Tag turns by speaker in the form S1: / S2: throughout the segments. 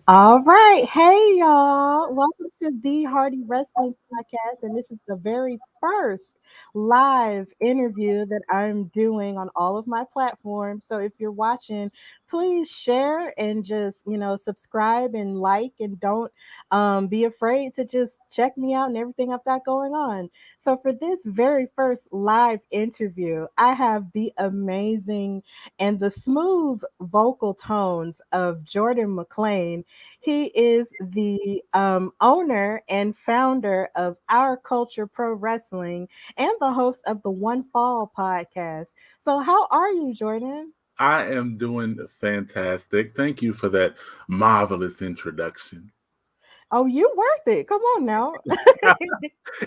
S1: All right. Hey, y'all. Welcome to the Hardy Wrestling Podcast. And this is the very first live interview that I'm doing on all of my platforms. So if you're watching, please share and just, subscribe and like and don't be afraid to just check me out and everything I've got going on. So for this very first live interview, I have the amazing and the smooth vocal tones of Jordan McClain. He is the owner and founder of Our Culture Pro Wrestling and the host of the One Fall podcast. So, how are you, Jordan?
S2: I am doing fantastic. Thank you for that marvelous introduction.
S1: Oh, you worth it. Come on now.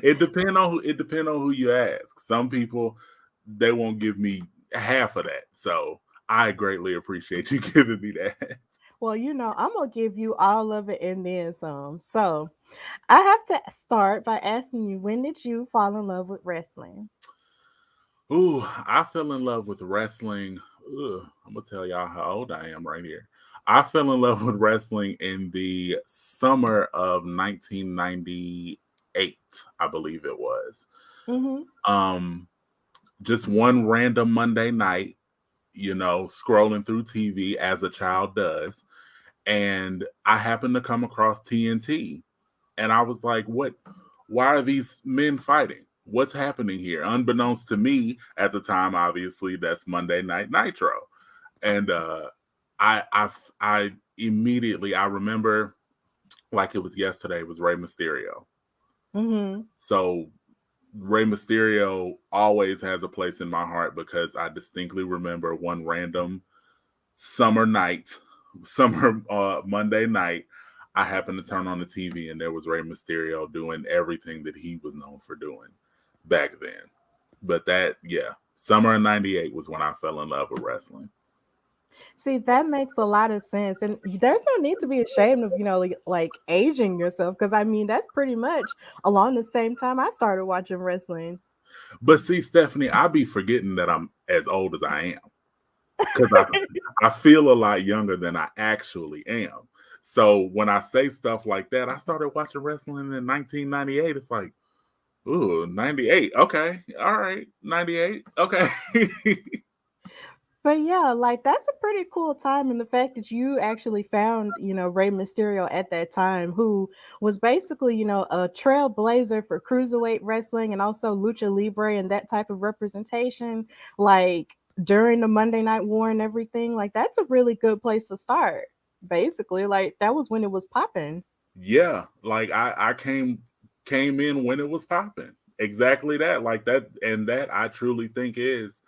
S2: It depend on who you ask. Some people they won't give me half of that. So I greatly appreciate you giving me that.
S1: Well, I'm going to give you all of it and then some. So, I have to start by asking you, when did you fall in love with wrestling?
S2: Ooh, I fell in love with wrestling. I'm gonna tell y'all how old I am right here. I fell in love with wrestling in the summer of 1998, I believe it was.
S1: Mm-hmm.
S2: Um, just one random Monday night, scrolling through TV as a child does. And I happened to come across TNT. And I was like, what? Why are these men fighting? What's happening here? Unbeknownst to me at the time, obviously, that's Monday Night Nitro. And I immediately, I remember like it was yesterday, it was Rey Mysterio.
S1: Mm-hmm.
S2: So Rey Mysterio always has a place in my heart because I distinctly remember one random summer night, summer Monday night, I happened to turn on the TV and there was Rey Mysterio doing everything that he was known for doing back then. But yeah, summer of '98 was when I fell in love with wrestling.
S1: See, that makes a lot of sense. And there's no need to be ashamed of, like aging yourself. Cause I mean, that's pretty much along the same time I started watching wrestling.
S2: But see, Stephanie, I be forgetting that I'm as old as I am because I feel a lot younger than I actually am. So when I say stuff like that, I started watching wrestling in 1998. It's like, ooh, 98. Okay. All right. 98. Okay.
S1: But yeah, like that's a pretty cool time. And the fact that you actually found, Rey Mysterio at that time, who was basically, a trailblazer for cruiserweight wrestling and also lucha libre and that type of representation, like during the Monday Night War and everything, like that's a really good place to start. Basically, like that was when it was popping.
S2: Yeah. Like I came in when it was popping. Exactly that. Like that. And that I truly think is,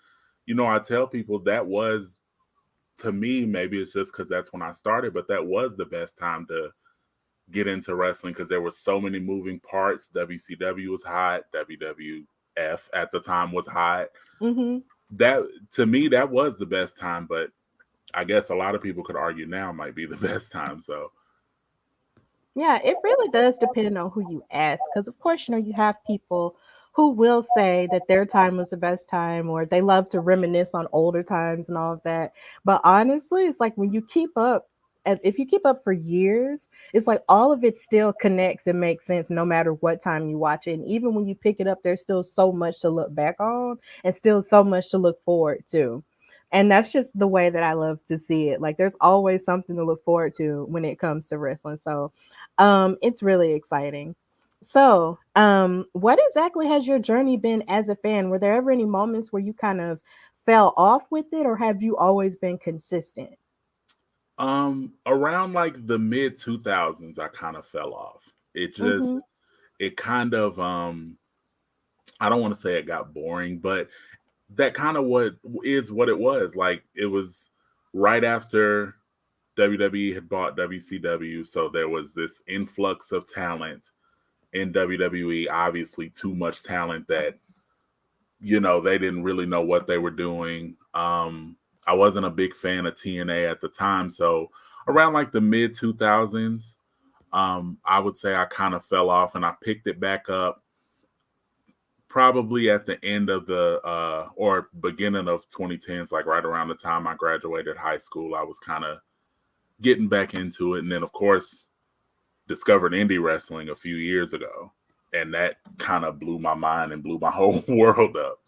S2: I tell people that was to me, maybe it's just because that's when I started, but that was the best time to get into wrestling because there were so many moving parts. WCW was hot, WWF at the time was hot.
S1: Hmm.
S2: That to me, that was the best time, but I guess a lot of people could argue now might be the best time. So
S1: Yeah, it really does depend on who you ask. Because, of course, you have people who will say that their time was the best time or they love to reminisce on older times and all of that. But honestly, it's like when you keep up, and if you keep up for years, it's like all of it still connects and makes sense no matter what time you watch it. And even when you pick it up, there's still so much to look back on and still so much to look forward to. And that's just the way that I love to see it. Like there's always something to look forward to when it comes to wrestling. So it's really exciting. So, what exactly has your journey been as a fan? Were there ever any moments where you kind of fell off with it, or have you always been consistent?
S2: around like the mid 2000s, I kind of fell off. It just,
S1: Mm-hmm.
S2: it kind of, I don't want to say it got boring, but that kind of what it was. Like it was right after WWE had bought WCW, so there was this influx of talent in WWE. Obviously, too much talent that they didn't really know what they were doing. I wasn't a big fan of TNA at the time, so around like the mid 2000s, I would say I kind of fell off, and I picked it back up probably at the end of the or beginning of 2010s, like right around the time I graduated high school. I was kind of getting back into it. And then, of course, discovered indie wrestling a few years ago. And that kind of blew my mind and blew my whole world up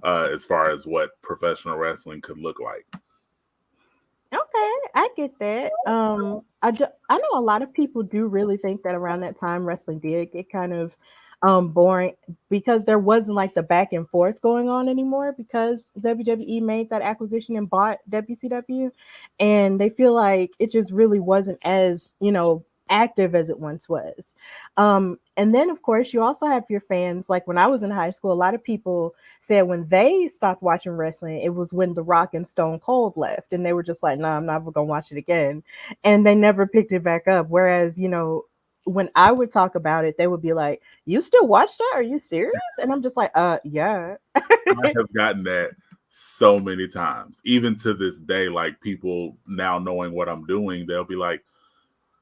S2: as far as what professional wrestling could look like.
S1: Okay, I get that. I know a lot of people do really think that around that time wrestling did get kind of boring because there wasn't like the back and forth going on anymore because WWE made that acquisition and bought WCW, and they feel like it just really wasn't as, active as it once was. And then of course you also have your fans. Like when I was in high school, a lot of people said when they stopped watching wrestling, it was when The Rock and Stone Cold left, and they were just like, "No, I'm never gonna watch it again," and they never picked it back up. Whereas, when I would talk about it, they would be like, "You still watch that? Are you serious?" And I'm just like, yeah."
S2: I have gotten that so many times, even to this day. Like people now knowing what I'm doing, they'll be like,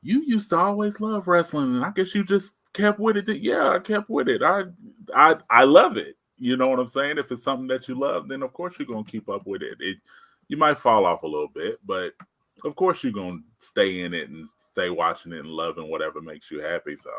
S2: "You used to always love wrestling, and I guess you just kept with it." Yeah, I kept with it. I love it. You know what I'm saying? If it's something that you love, then of course you're gonna keep up with it. You might fall off a little bit, but of course you're gonna stay in it and stay watching it and loving whatever makes you happy. So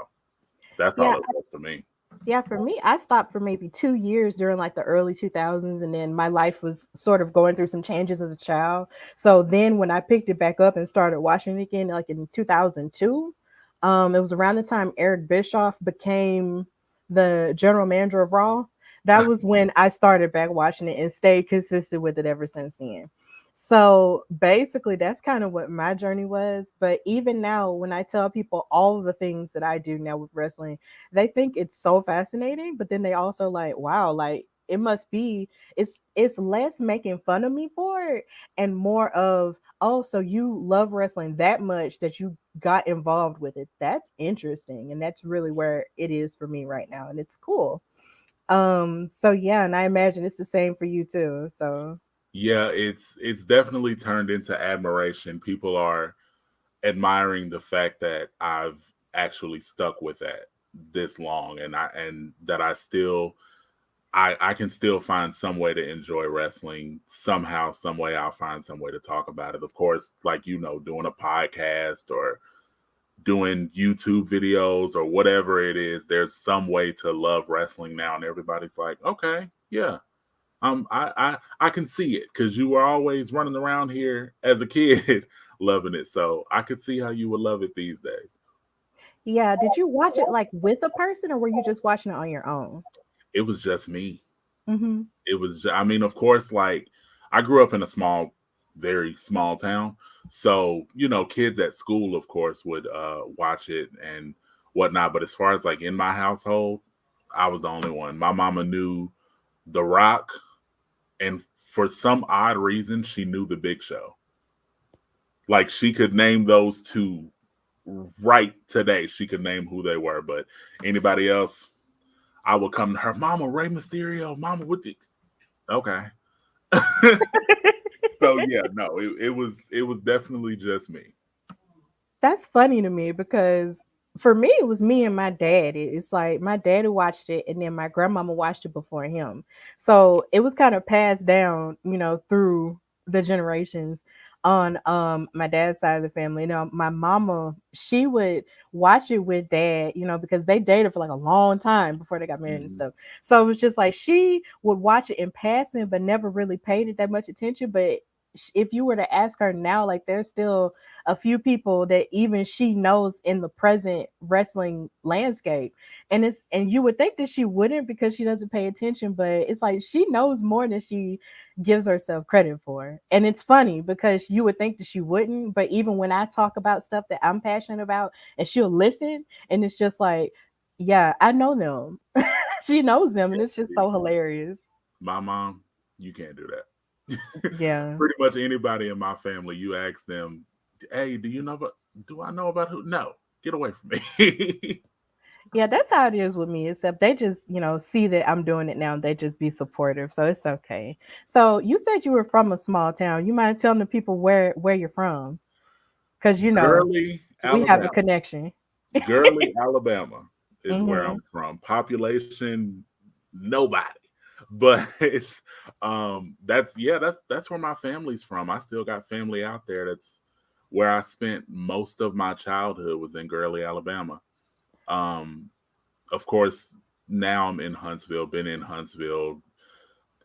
S2: that's all
S1: Yeah,
S2: it was for me.
S1: Yeah, for me, I stopped for maybe 2 years during like the early 2000s, and then my life was sort of going through some changes as a child. So then when I picked it back up and started watching it again, like in 2002, it was around the time Eric Bischoff became the general manager of Raw. That was when I started back watching it and stayed consistent with it ever since then. So basically, that's kind of what my journey was. But even now, when I tell people all of the things that I do now with wrestling, they think it's so fascinating, but then they also like, wow, like it must be, it's less making fun of me for it and more of, oh, so you love wrestling that much that you got involved with it. That's interesting. And that's really where it is for me right now. And it's cool. So yeah, and I imagine it's the same for you too. So
S2: Yeah, it's definitely turned into admiration. People are admiring the fact that I've actually stuck with that this long, and that I can still find some way to enjoy wrestling somehow, some way. I'll find some way to talk about it. Of course, like doing a podcast or doing YouTube videos or whatever it is, there's some way to love wrestling now, and everybody's like, okay, yeah, I can see it because you were always running around here as a kid loving it. So I could see how you would love it these days.
S1: yeah, did you watch it like with a person or were you just watching it on your own?
S2: It was just me.
S1: Mm-hmm.
S2: It was, I mean, of course, like I grew up in a small, very small town. So, kids at school, of course, would watch it and whatnot. But as far as like in my household, I was the only one. My mama knew The Rock, and for some odd reason, she knew The Big Show. Like she could name those two right today. She could name who they were, but anybody else, I would come to her, Mama, Rey Mysterio, Mama, what the okay. So yeah, no, it was definitely just me.
S1: That's funny to me because for me it was me and my dad. It's like my daddy watched it and then my grandmama watched it before him. So it was kind of passed down, through the generations on my dad's side of the family. My mama, she would watch it with dad, because they dated for like a long time before they got married and
S2: Mhm.
S1: stuff. So it was just like she would watch it in passing but never really paid it that much attention. But if you were to ask her now, like there's still a few people that even she knows in the present wrestling landscape, and you would think that she wouldn't because she doesn't pay attention, but it's like she knows more than she gives herself credit for. And it's funny because you would think that she wouldn't, but even when I talk about stuff that I'm passionate about and she'll listen, and it's just like, yeah, I know them. She knows them, and it's just so hilarious.
S2: My mom, you can't do that.
S1: Yeah.
S2: Pretty much anybody in my family, you ask them, hey, do I know about who? No, get away from me.
S1: Yeah, that's how it is with me, except they just, see that I'm doing it now and they just be supportive. So it's okay. So you said you were from a small town. You mind telling the people where you're from? Because
S2: Gurley,
S1: we have a
S2: Alabama.
S1: connection.
S2: Gurley, Alabama is where
S1: Hmm.
S2: I'm from. Population, nobody. But that's where my family's from. I still got family out there that's where I spent most of my childhood was in Gurley, Alabama. Um, of course, now I'm in Huntsville, been in Huntsville.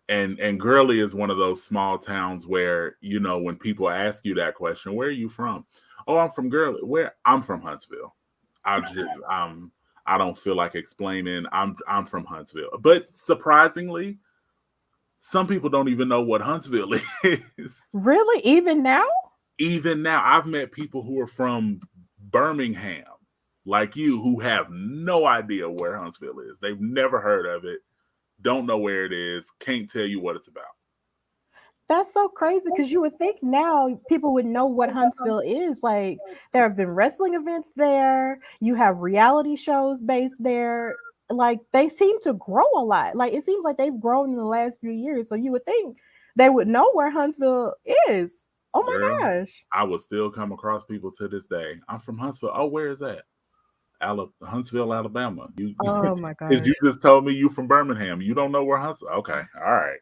S2: And Gurley is one of those small towns where, you know, when people ask you that question, where are you from? Oh, I'm from Gurley. Where? I'm from Huntsville. I just I don't feel like explaining. I'm from Huntsville. But surprisingly, some people don't even know what Huntsville is.
S1: Really? Even now?
S2: Even now, I've met people who are from Birmingham, like you, who have no idea where Huntsville is. They've never heard of it, don't know where it is, can't tell you what it's about.
S1: That's so crazy because you would think now people would know what Huntsville is. Like, there have been wrestling events there, you have reality shows based there. Like, they seem to grow a lot. Like, it seems like they've grown in the last few years. So you would think they would know where Huntsville is. Oh
S2: Girl,
S1: my gosh.
S2: I will still come across people to this day. I'm from Huntsville. Oh, where is that? Huntsville, Alabama. You,
S1: Oh my
S2: because
S1: gosh.
S2: you just told me you from Birmingham. You don't know where Huntsville. Okay, all right.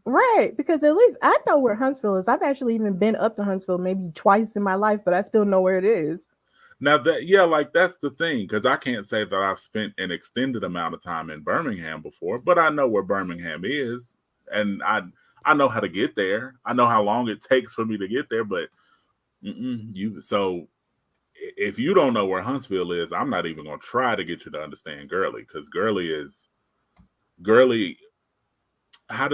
S1: Right, because at least I know where Huntsville is. I've actually even been up to Huntsville maybe twice in my life, but I still know where it is.
S2: Now that yeah, like that's the thing because I can't say that I've spent an extended amount of time in Birmingham before, but I know where Birmingham is, and I know how to get there. I know how long it takes for me to get there, but you so if you don't know where Huntsville is, I'm not even gonna try to get you to understand Gurley because Gurley. How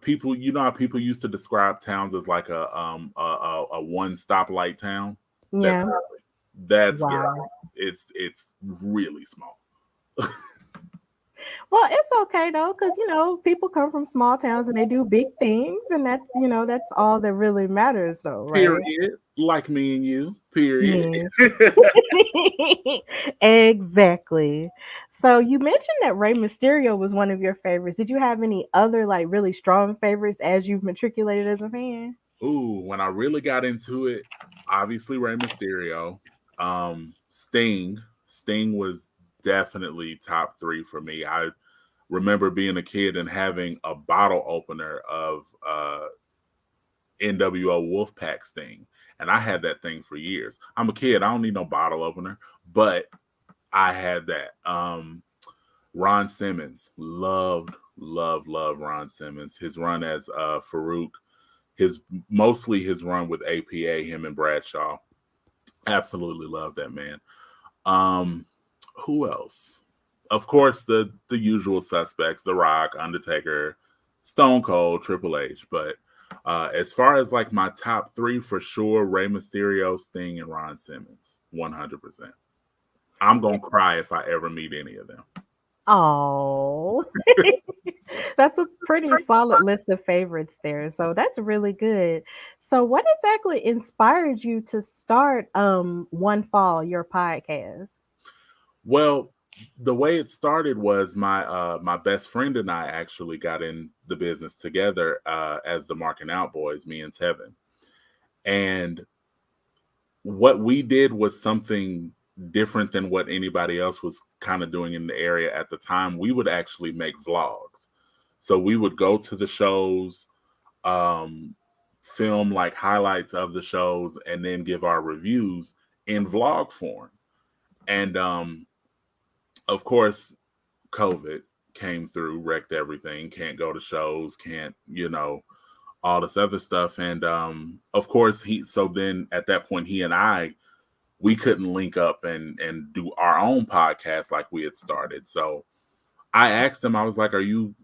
S2: people you know how people used to describe towns as like a one stoplight town. That's
S1: Yeah.
S2: Gurley. That's Gurley.
S1: Wow.
S2: It's really small.
S1: Well, it's okay though, because people come from small towns and they do big things, and that's all that really matters, though, right?
S2: Period. Like me and you. Period.
S1: Yes. Exactly. So you mentioned that Rey Mysterio was one of your favorites. Did you have any other like really strong favorites as you've matriculated as a fan?
S2: Ooh, when I really got into it, obviously Rey Mysterio. Sting. Sting was definitely top 3 for me. I remember being a kid and having a bottle opener of NWO Wolfpack Sting. And I had that thing for years. I'm a kid. I don't need no bottle opener, but I had that. Ron Simmons, loved Ron Simmons. His run as Farouk, mostly his run with APA, him and Bradshaw. Absolutely love that man. Um, who else? Of course, the usual suspects: The Rock, Undertaker, Stone Cold, Triple H. But as far as like my top 3, for sure, Rey Mysterio, Sting, and Ron Simmons, 100%. I'm gonna cry if I ever meet any of them.
S1: Oh, that's a pretty solid list of favorites there. So that's really good. So what exactly inspired you to start One Fall, your podcast?
S2: Well, the way it started was my best friend and I actually got in the business together as the Marking Out Boys, me and Tevin. And what we did was something different than what anybody else was kind of doing in the area at the time. We would actually make vlogs. So we would go to the shows, um, film like highlights of the shows, and then give our reviews in vlog form. And of course, COVID came through, wrecked everything. Can't go to shows, can't, all this other stuff. And of course, then at that point, he and I, we couldn't link up and do our own podcast like we had started. So I asked him, I was like, are you,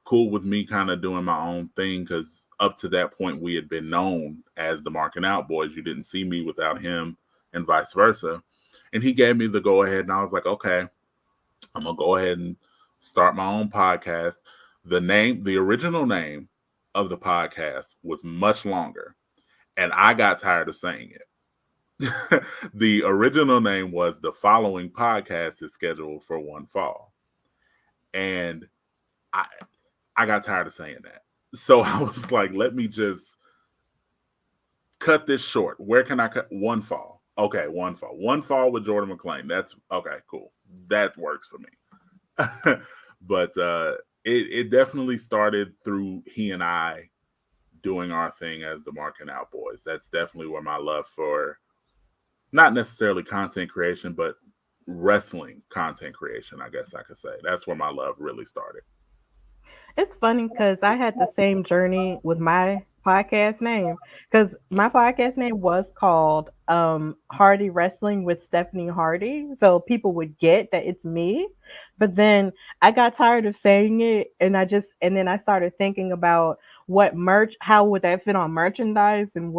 S2: cool with me kind of doing my own thing? Because up to that point, we had been known as the Marking Out Boys. You didn't see me without him and vice versa. And he gave me the go ahead. And I was like, okay, I'm going to go ahead and start my own podcast. The original name of the podcast was much longer. And I got tired of saying it. The original name was The Following Podcast is Scheduled for One Fall. And I got tired of saying that. So I was like, let me just cut this short. Where can I cut? One Fall. Okay, One Fall. One Fall with Jordan McClain. That's okay, cool. That works for me. But it definitely started through he and I doing our thing as the Marking Out Boys. That's definitely where my love for not necessarily content creation, but wrestling content creation, I guess I could say. That's where my love really started.
S1: It's funny because I had the same journey with my podcast name because my podcast name was called Hardy Wrestling with Stephanie Hardy. So people would get that it's me. But then I got tired of saying it and and then I started thinking about what merch, how would that fit on merchandise and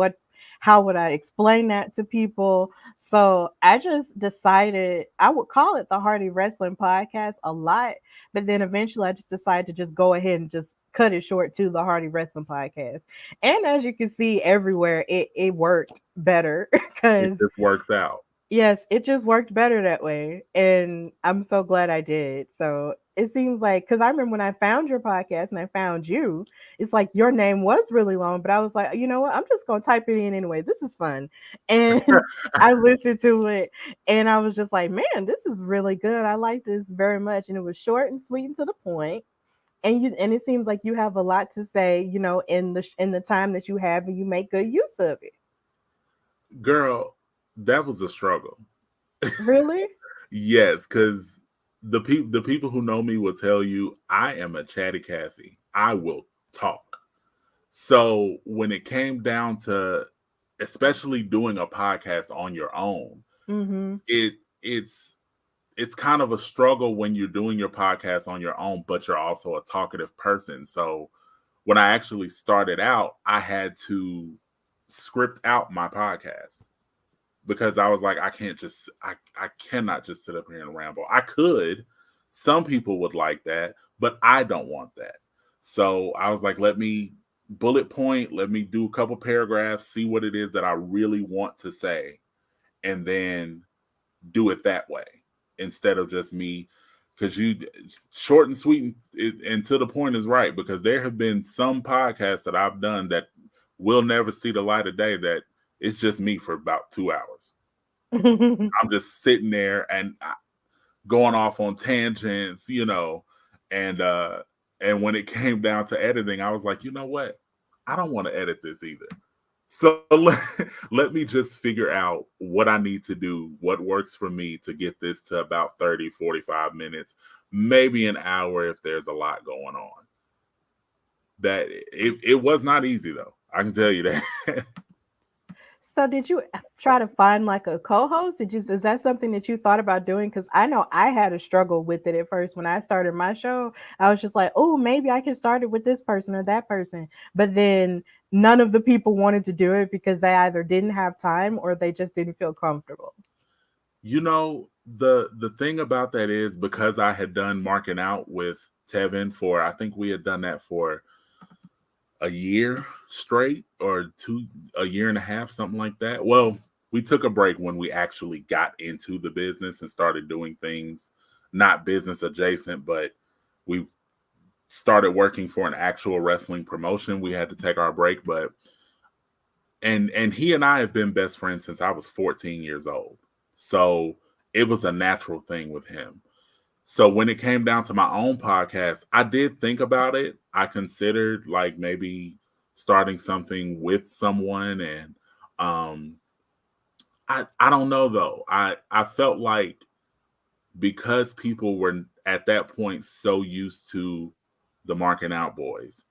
S1: how would I explain that to people? So I just decided I would call it the Hardy Wrestling Podcast a lot, but then eventually I just decided to just go ahead and just cut it short to the Hardy Wrestling Podcast. And as you can see everywhere, it worked better
S2: It
S1: because
S2: just works out.
S1: yes, it just worked better that way. And I'm so glad I did. So it seems like, because I remember when I found your podcast and I found you, it's like your name was really long, but I was like, you know what? I'm just going to type it in anyway. This is fun. And I listened to it and I was just like, man, this is really good. I like this very much. And it was short and sweet and to the point. And it seems like you have a lot to say, in the time that you have, and you make good use of it.
S2: Girl, that was a struggle.
S1: Really?
S2: Yes, because the people who know me will tell you I am a chatty Cathy. I will talk. So when it came down to especially doing a podcast on your own,
S1: Mm-hmm.
S2: it it's it's kind of a struggle when you're doing your podcast on your own, but you're also a talkative person. So when I actually started out, I had to script out my podcast because I was like, I cannot just sit up here and ramble. I could. Some people would like that, but I don't want that. So I was like, let me bullet point, let me do a couple paragraphs, see what it is that I really want to say, and then do it that way instead of just me. Because you short and sweet and to the point is right. Because there have been some podcasts that I've done that will never see the light of day. That it's just me for about 2 hours. I'm just sitting there and going off on tangents, and when it came down to editing, I was like, you know what? I don't want to edit this either. So let me just figure out what I need to do, what works for me to get this to about 30, 45 minutes, maybe an hour if there's a lot going on. That it was not easy though. I can tell you that.
S1: So did you try to find like a co-host? Is that something that you thought about doing? Because I know I had a struggle with it at first when I started my show. I was just like, oh, maybe I can start it with this person or that person. But then none of the people wanted to do it because they either didn't have time or they just didn't feel comfortable.
S2: The thing about that is because I had done marking out with Tevin for I think we had done that for a year straight or a year and a half, something like that. Well, we took a break when we actually got into the business and started doing things not business adjacent, but we started working for an actual wrestling promotion. We had to take our break, but and he and I have been best friends since I was 14 years old. So it was a natural thing with him. So when it came down to my own podcast, I did think about it. I considered like maybe starting something with someone and um I don't know though. I felt like because people were at that point so used to the Marking Out Boys,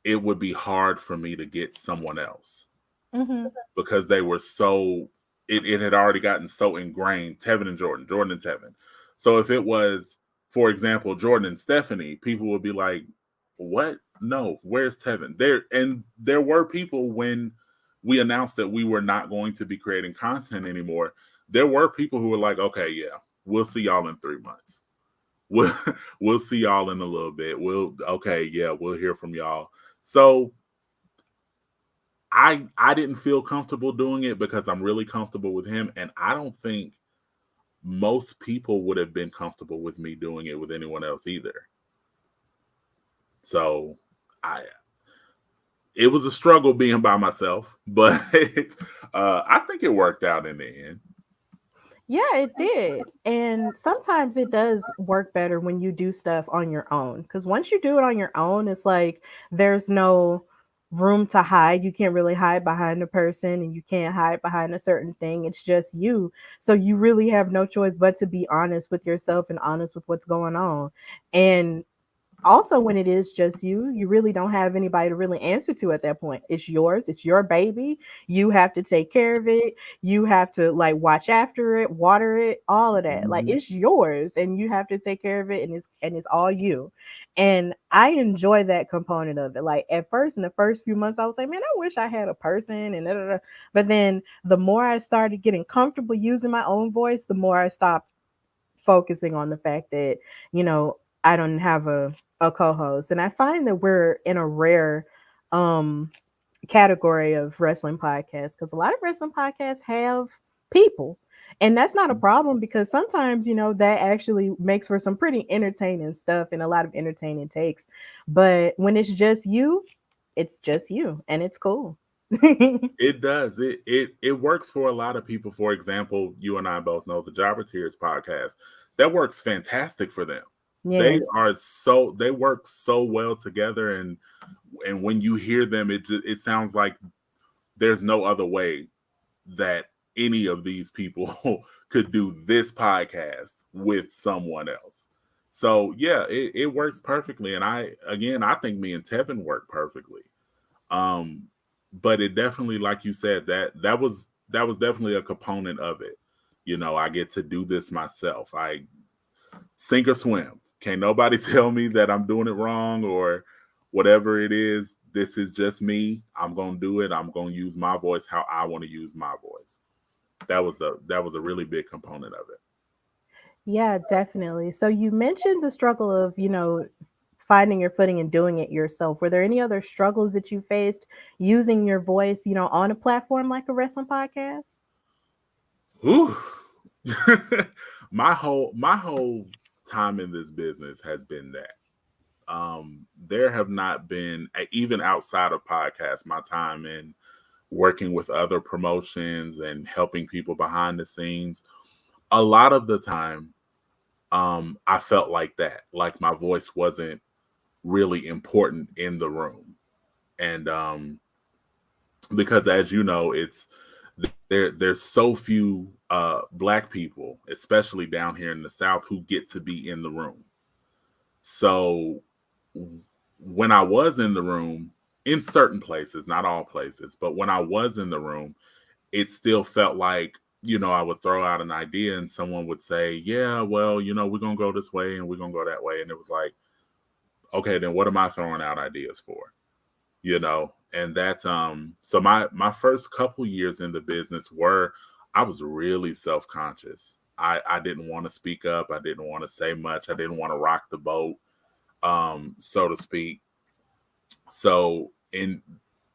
S2: it would be hard for me to get someone else
S1: Mm-hmm.
S2: because they were so it had already gotten so ingrained. Tevin and Jordan, Jordan and Tevin. So if it was, for example, Jordan and Stephanie, people would be like, "What? No, where's Tevin?" There were people when we announced that we were not going to be creating content anymore. There were people who were like, "Okay, yeah, we'll see y'all in 3 months. We'll we'll see y'all in a little bit. Okay, yeah, we'll hear from y'all." So I didn't feel comfortable doing it because I'm really comfortable with him, and I don't think most people would have been comfortable with me doing it with anyone else either. So I it was a struggle being by myself, but I think it worked out in the end.
S1: Yeah, it did. And sometimes it does work better when you do stuff on your own. Because once you do it on your own, it's like there's no room to hide. You can't really hide behind a person and you can't hide behind a certain thing. It's just you. So you really have no choice but to be honest with yourself and honest with what's going on. And also when it is just you really don't have anybody to really answer to at that point. It's yours, it's your baby. You have to take care of it. You have to like watch after it, water it, all of that. Like
S2: Mhm.
S1: it's yours and you have to take care of it, and it's all you. And I enjoy that component of it. Like at first, in the first few months, I was like, man, I wish I had a person and da, da, da. But then the more I started getting comfortable using my own voice, the more I stopped focusing on the fact that, you know, I don't have a co-host. And I find that we're in a rare um category of wrestling podcasts because a lot of wrestling podcasts have people. And that's not a problem because sometimes, you know, that actually makes for some pretty entertaining stuff and a lot of entertaining takes. But when it's just you and it's cool.
S2: It does. It works for a lot of people. For example, you and I both know the Jobber Tears podcast. That works fantastic for them.
S1: Yes.
S2: They work so well together, and when you hear them, it sounds like there's no other way that any of these people could do this podcast with someone else. So yeah, it works perfectly. And I think me and Tevin work perfectly. Um, but it definitely, like you said, that was definitely a component of it. You know, I get to do this myself. I sink or swim. Can't nobody tell me that I'm doing it wrong or whatever it is. This is just me. I'm gonna do it. I'm gonna use my voice how I want to use my voice. That was a really big component of it.
S1: Yeah, definitely. So you mentioned the struggle of, you know, finding your footing and doing it yourself. Were there any other struggles that you faced using your voice, you know, on a platform like a wrestling podcast?
S2: Whew. my whole time in this business has been that. There have not been, even outside of podcasts, my time in working with other promotions and helping people behind the scenes. A lot of the time, I felt like that, like my voice wasn't really important in the room. And because as you know, there's so few black people, especially down here in the South, who get to be in the room. So when I was in the room, in certain places, not all places, but when I was in the room, it still felt like, I would throw out an idea and someone would say, yeah, well, we're going to go this way and we're going to go that way. And it was like, okay, then what am I throwing out ideas for? And that's so my first couple years in the business were, I was really self-conscious. I didn't want to speak up. I didn't want to say much. I didn't want to rock the boat, so to speak. So, in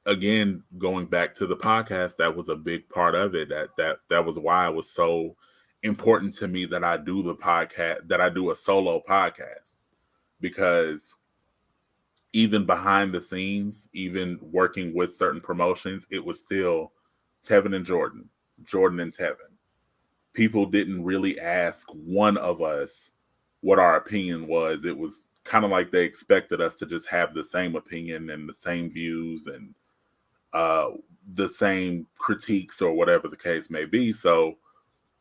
S2: again, going back to the podcast, that was a big part of it. That was why it was so important to me that I do the podcast, that I do a solo podcast, because even behind the scenes, even working with certain promotions, it was still Tevin and Jordan, Jordan and Tevin. People didn't really ask one of us what our opinion was. It was kind of like they expected us to just have the same opinion and the same views and uh, the same critiques or whatever the case may be. So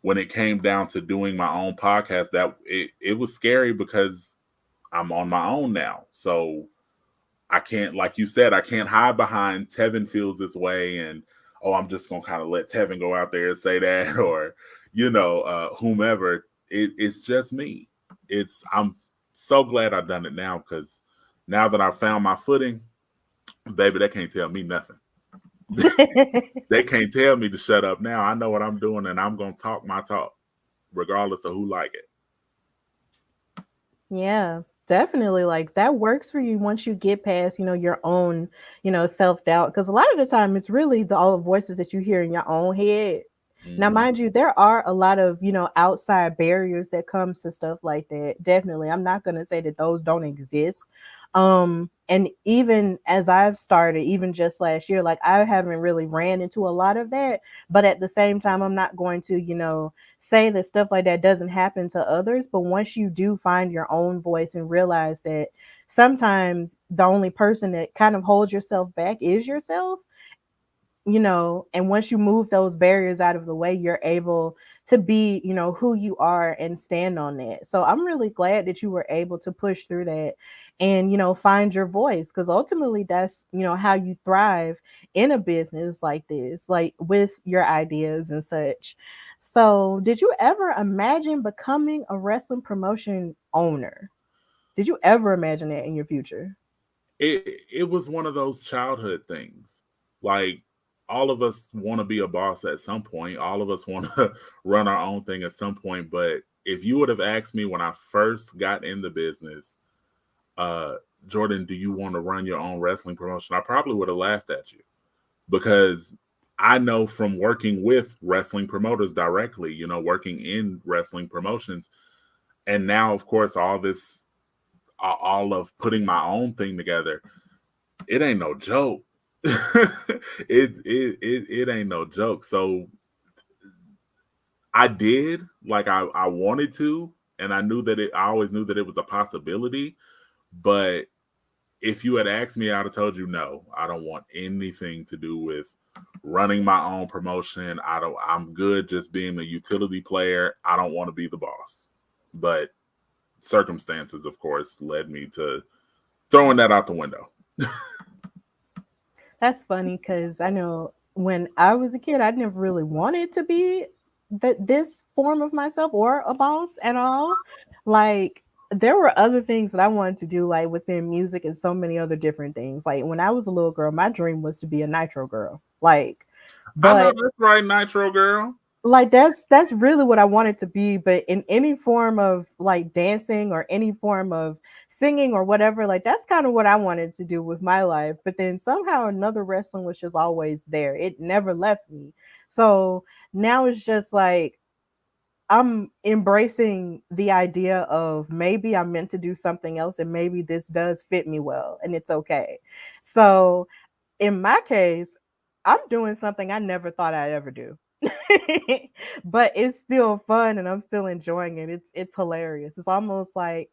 S2: when it came down to doing my own podcast, that it was scary because I'm on my own now. So I can't, like you said, I can't hide behind Tevin feels this way and, oh, I'm just gonna kind of let Tevin go out there and say that, or whomever. It's just me. I'm so glad I've done it now, because now that I've found my footing, baby, they can't tell me nothing. They can't tell me to shut up now. I know what I'm doing, and I'm gonna talk my talk, regardless of who like it.
S1: Yeah, definitely. Like that works for you once you get past, you know, your own, you know, self-doubt. Because a lot of the time it's really all the voices that you hear in your own head. Now,
S2: Mm-hmm.
S1: mind you, there are a lot of, you know, outside barriers that comes to stuff like that. Definitely. I'm not gonna say that those don't exist. And even as I've started, even just last year, like I haven't really ran into a lot of that. But at the same time, I'm not going to, you know, say that stuff like that doesn't happen to others. But once you do find your own voice and realize that sometimes the only person that kind of holds yourself back is yourself, and once you move those barriers out of the way, you're able to be, who you are and stand on that. So I'm really glad that you were able to push through that and, find your voice, because ultimately that's, how you thrive in a business like this, like with your ideas and such. So, did you ever imagine becoming a wrestling promotion owner? Did you ever imagine that in your future?
S2: It was one of those childhood things. Like, all of us want to be a boss at some point. All of us want to run our own thing at some point. But if you would have asked me when I first got in the business, uh, Jordan, do you want to run your own wrestling promotion? I probably would have laughed at you, because I know from working with wrestling promoters directly, working in wrestling promotions, and now, of course, all of putting my own thing together, it ain't no joke. It ain't no joke. So I did, like, I wanted to, and I always knew that it was a possibility. But if you had asked me, I'd have told you no. I don't want anything to do with running my own promotion. I'm good just being a utility player. I don't want to be the boss. But circumstances, of course, led me to throwing that out the window.
S1: That's funny because I know when I was a kid, I never really wanted to be this form of myself or a boss at all. Like, there were other things that I wanted to do, like within music and so many other different things. Like when I was a little girl, my dream was to be a Nitro girl. Like,
S2: I know
S1: but
S2: that's right, Nitro Girl.
S1: like that's really what I wanted to be, but in any form of like dancing or any form of singing or whatever, like that's kind of what I wanted to do with my life. But then somehow another wrestling was just always there. It never left me. So now it's just like I'm embracing the idea of maybe I'm meant to do something else and maybe this does fit me well and it's okay. So in my case, I'm doing something I never thought I'd ever do. But it's still fun and I'm still enjoying it. It's hilarious. It's almost like,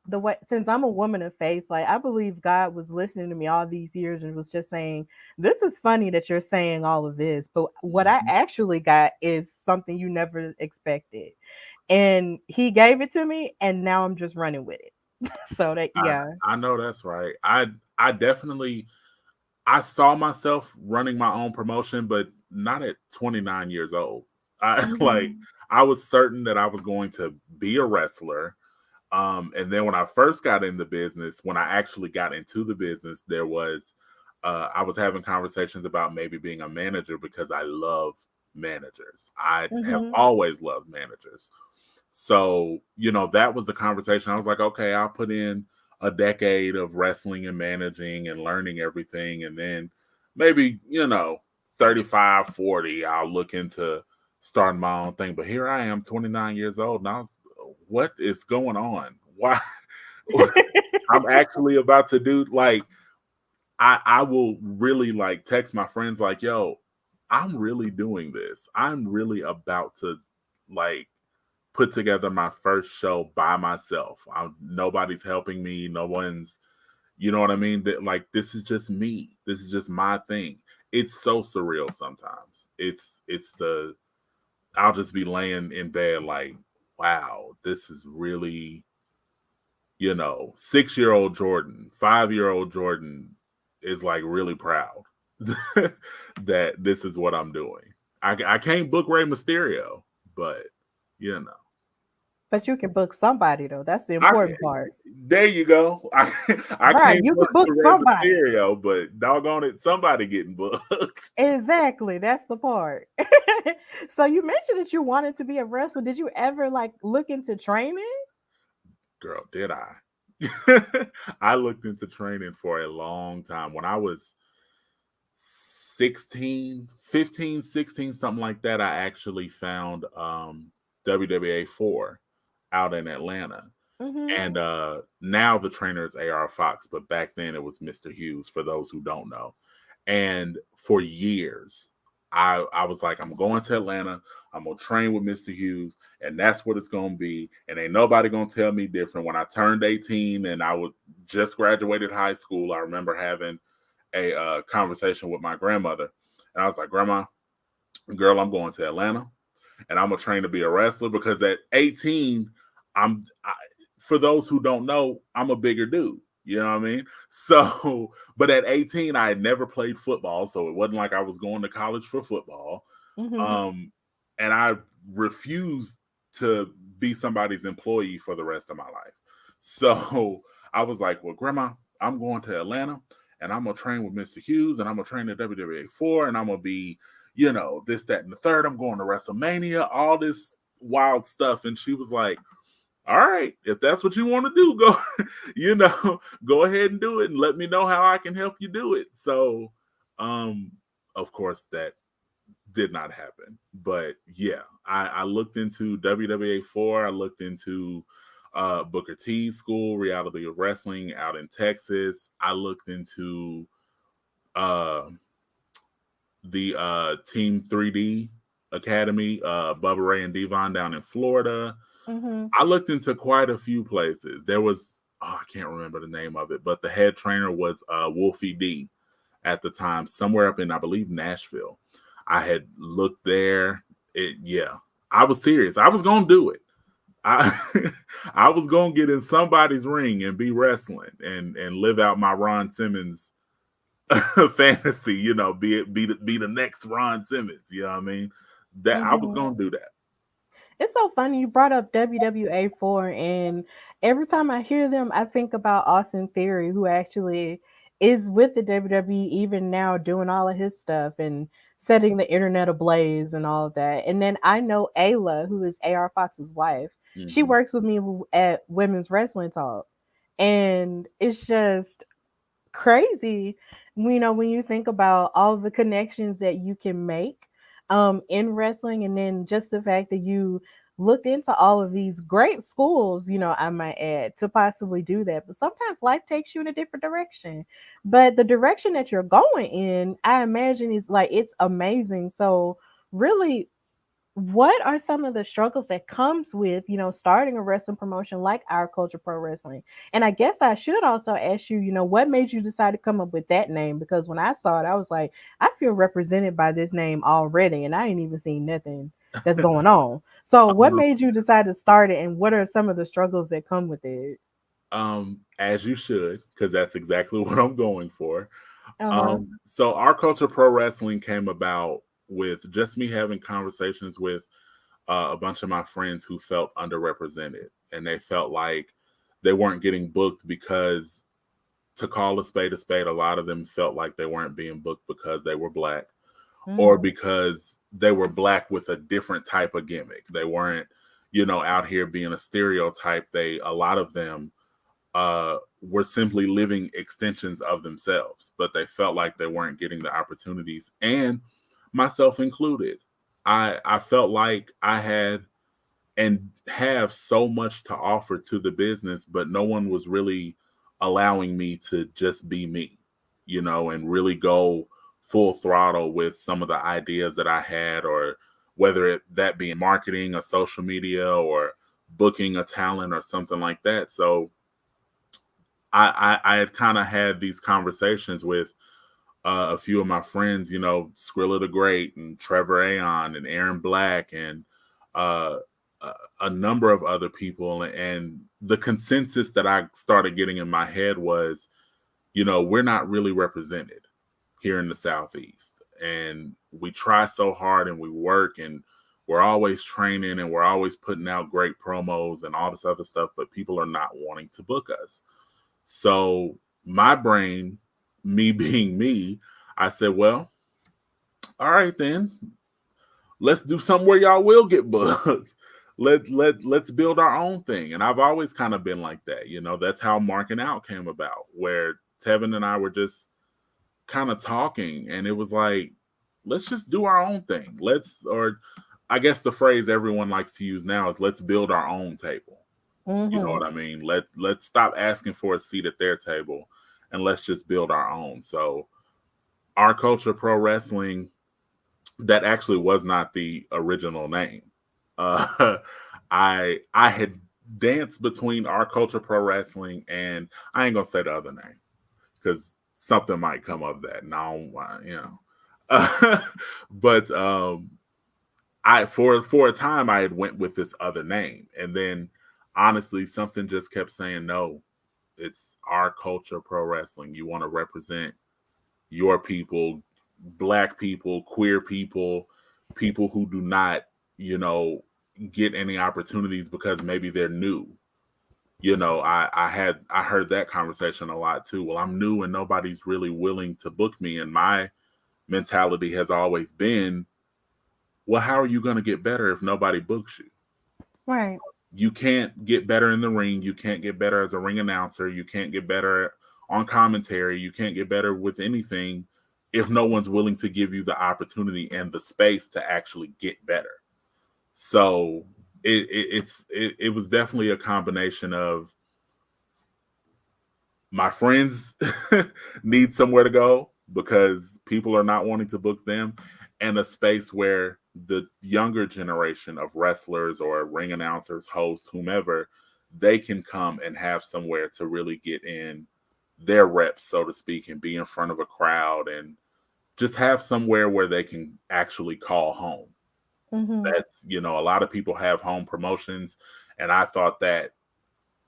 S1: the way, since I'm a woman of faith, like I believe God was listening to me all these years and was just saying, "This is funny that you're saying all of this, but what I
S2: Mhm.
S1: actually got is something you never expected." And he gave it to me and now I'm just running with it. So that,
S2: I
S1: yeah.
S2: I know that's right. I definitely, I saw myself running my own promotion, but not at 29 years old. I like
S1: Mhm.
S2: I was certain that I was going to be a wrestler. And then when I first got in the business, when I actually got into the business, I was having conversations about maybe being a manager because I love managers. I have
S1: Mhm.
S2: always loved managers. So, that was the conversation. I was like, okay, I'll put in a decade of wrestling and managing and learning everything. And then maybe, 35, 40, I'll look into starting my own thing. But here I am, 29 years old. And what is going on? Why? I'm actually about to do, like, I will really, like, text my friends like, yo, I'm really doing this. I'm really about to, like, put together my first show by myself. Nobody's helping me. No one's, you know what I mean? That, like, this is just me. This is just my thing. It's so surreal sometimes. It's the I'll just be laying in bed like, wow, this is really, 6-year-old Jordan, 5-year-old Jordan is like really proud that this is what I'm doing. I can't book Rey Mysterio, but you know.
S1: But you can book somebody though. That's the
S2: I
S1: important part.
S2: There you go. I
S1: Right.
S2: can't
S1: You can
S2: book
S1: book
S2: the Rey
S1: somebody.
S2: Mysterio, but doggone it, somebody getting booked.
S1: Exactly. That's the part. So you mentioned that you wanted to be a wrestler. Did you ever like look into training?
S2: Girl, did I? I looked into training for a long time. When I was 16, 15, 16, something like that, I actually found WWA 4 out in Atlanta.
S1: Mhm.
S2: And now the trainer is AR Fox, but back then it was Mr. Hughes, for those who don't know. And for years, I was like, I'm going to Atlanta. I'm gonna train with Mr. Hughes, and that's what it's gonna be. And ain't nobody gonna tell me different. When I turned 18 and I was just graduated high school, I remember having a conversation with my grandmother, and I was like, Grandma, girl, I'm going to Atlanta, and I'm gonna train to be a wrestler because at 18, for those who don't know, I'm a bigger dude. You know what I mean? So, but at 18, I had never played football, so it wasn't like I was going to college for football.
S1: Mm-hmm.
S2: And I refused to be somebody's employee for the rest of my life. So I was like, well, Grandma, I'm going to Atlanta and I'm going to train with Mr. Hughes and I'm going to train at WWA 4 and I'm going to be, this, that, and the third. I'm going to WrestleMania, all this wild stuff. And she was like, all right, if that's what you want to do, go ahead and do it and let me know how I can help you do it. So, of course, that did not happen. But yeah, I looked into WWA 4. I looked into Booker T's school, Reality of Wrestling out in Texas. I looked into the Team 3D Academy, Bubba Ray and Devon down in Florida.
S1: Mm-hmm.
S2: I looked into quite a few places. There was, I can't remember the name of it, but the head trainer was Wolfie D at the time, somewhere up in, I believe, Nashville. I had looked there. I was serious. I was going to do it. I I was going to get in somebody's ring and be wrestling and live out my Ron Simmons fantasy, be the next Ron Simmons. You know what I mean? That I was
S1: Mm-hmm.
S2: going to do that.
S1: It's so funny you brought up WWA 4, and every time I hear them, I think about Austin Theory, who actually is with the WWE even now, doing all of his stuff and setting the internet ablaze and all of that. And then I know Ayla, who is AR Fox's wife. She
S2: Mm-hmm.
S1: works with me at Women's Wrestling Talk, and it's just crazy, when you think about all the connections that you can make in wrestling, and then just the fact that you looked into all of these great schools, I might add, to possibly do that. But sometimes life takes you in a different direction, but the direction that you're going in, I imagine, is like, it's amazing. So really, what are some of the struggles that comes with, starting a wrestling promotion like Our Culture Pro Wrestling? And I guess I should also ask you, what made you decide to come up with that name? Because when I saw it, I was like, I feel represented by this name already, and I ain't even seen nothing that's going on. So what made you decide to start it, and what are some of the struggles that come with it?
S2: As you should, because that's exactly what I'm going for.
S1: Uh-huh.
S2: So Our Culture Pro Wrestling came about with just me having conversations with a bunch of my friends who felt underrepresented, and they felt like they weren't getting booked because, to call a spade, a lot of them felt like they weren't being booked because they were Black or
S1: Mm.
S2: because they were Black with a different type of gimmick. They weren't, out here being a stereotype. A lot of them were simply living extensions of themselves, but they felt like they weren't getting the opportunities, and myself included. I felt like I had and have so much to offer to the business, but no one was really allowing me to just be me, and really go full throttle with some of the ideas that I had, or whether that be in marketing or social media or booking a talent or something like that. So I had kind of had these conversations with a few of my friends, Skrilla the Great and Trevor Aon and Aaron Black and uh, a number of other people. And the consensus that I started getting in my head was, we're not really represented here in the Southeast. And we try so hard and we work and we're always training and we're always putting out great promos and all this other stuff, but people are not wanting to book us. So my brain, me being me, I said, well, all right then, let's do something where y'all will get booked. Let's build our own thing. And I've always kind of been like that. That's how Marking Out came about, where Tevin and I were just kind of talking, and it was like, let's just do our own thing. Or I guess the phrase everyone likes to use now is, let's build our own table. You know
S1: Mm-hmm.
S2: what I mean? Let's stop asking for a seat at their table and let's just build our own. So Our Culture Pro Wrestling that actually was not the original name. Uh, I had danced between Our Culture Pro Wrestling and I ain't gonna say the other name because something might come of that. And I don't want, but I for a time I had went with this other name, and then honestly, something just kept saying no. It's Our Culture Pro Wrestling. You want to represent your people, black people, queer people, people who do not, you know, get any opportunities because maybe they're new. I heard that conversation a lot too. Well, I'm new and nobody's really willing to book me. And my mentality has always been, well, how are you going to get better if nobody books you?
S1: Right.
S2: You can't get better in the ring. You can't get better as a ring announcer. You can't get better on commentary. You can't get better with anything if no one's willing to give you the opportunity and the space to actually get better. So it was definitely a combination of my friends need somewhere to go because people are not wanting to book them, and a space where the younger generation of wrestlers or ring announcers, hosts, whomever, they can come and have somewhere to really get in their reps, so to speak, and be in front of a crowd and just have somewhere where they can actually call home.
S1: Mm-hmm.
S2: That's, a lot of people have home promotions, and I thought that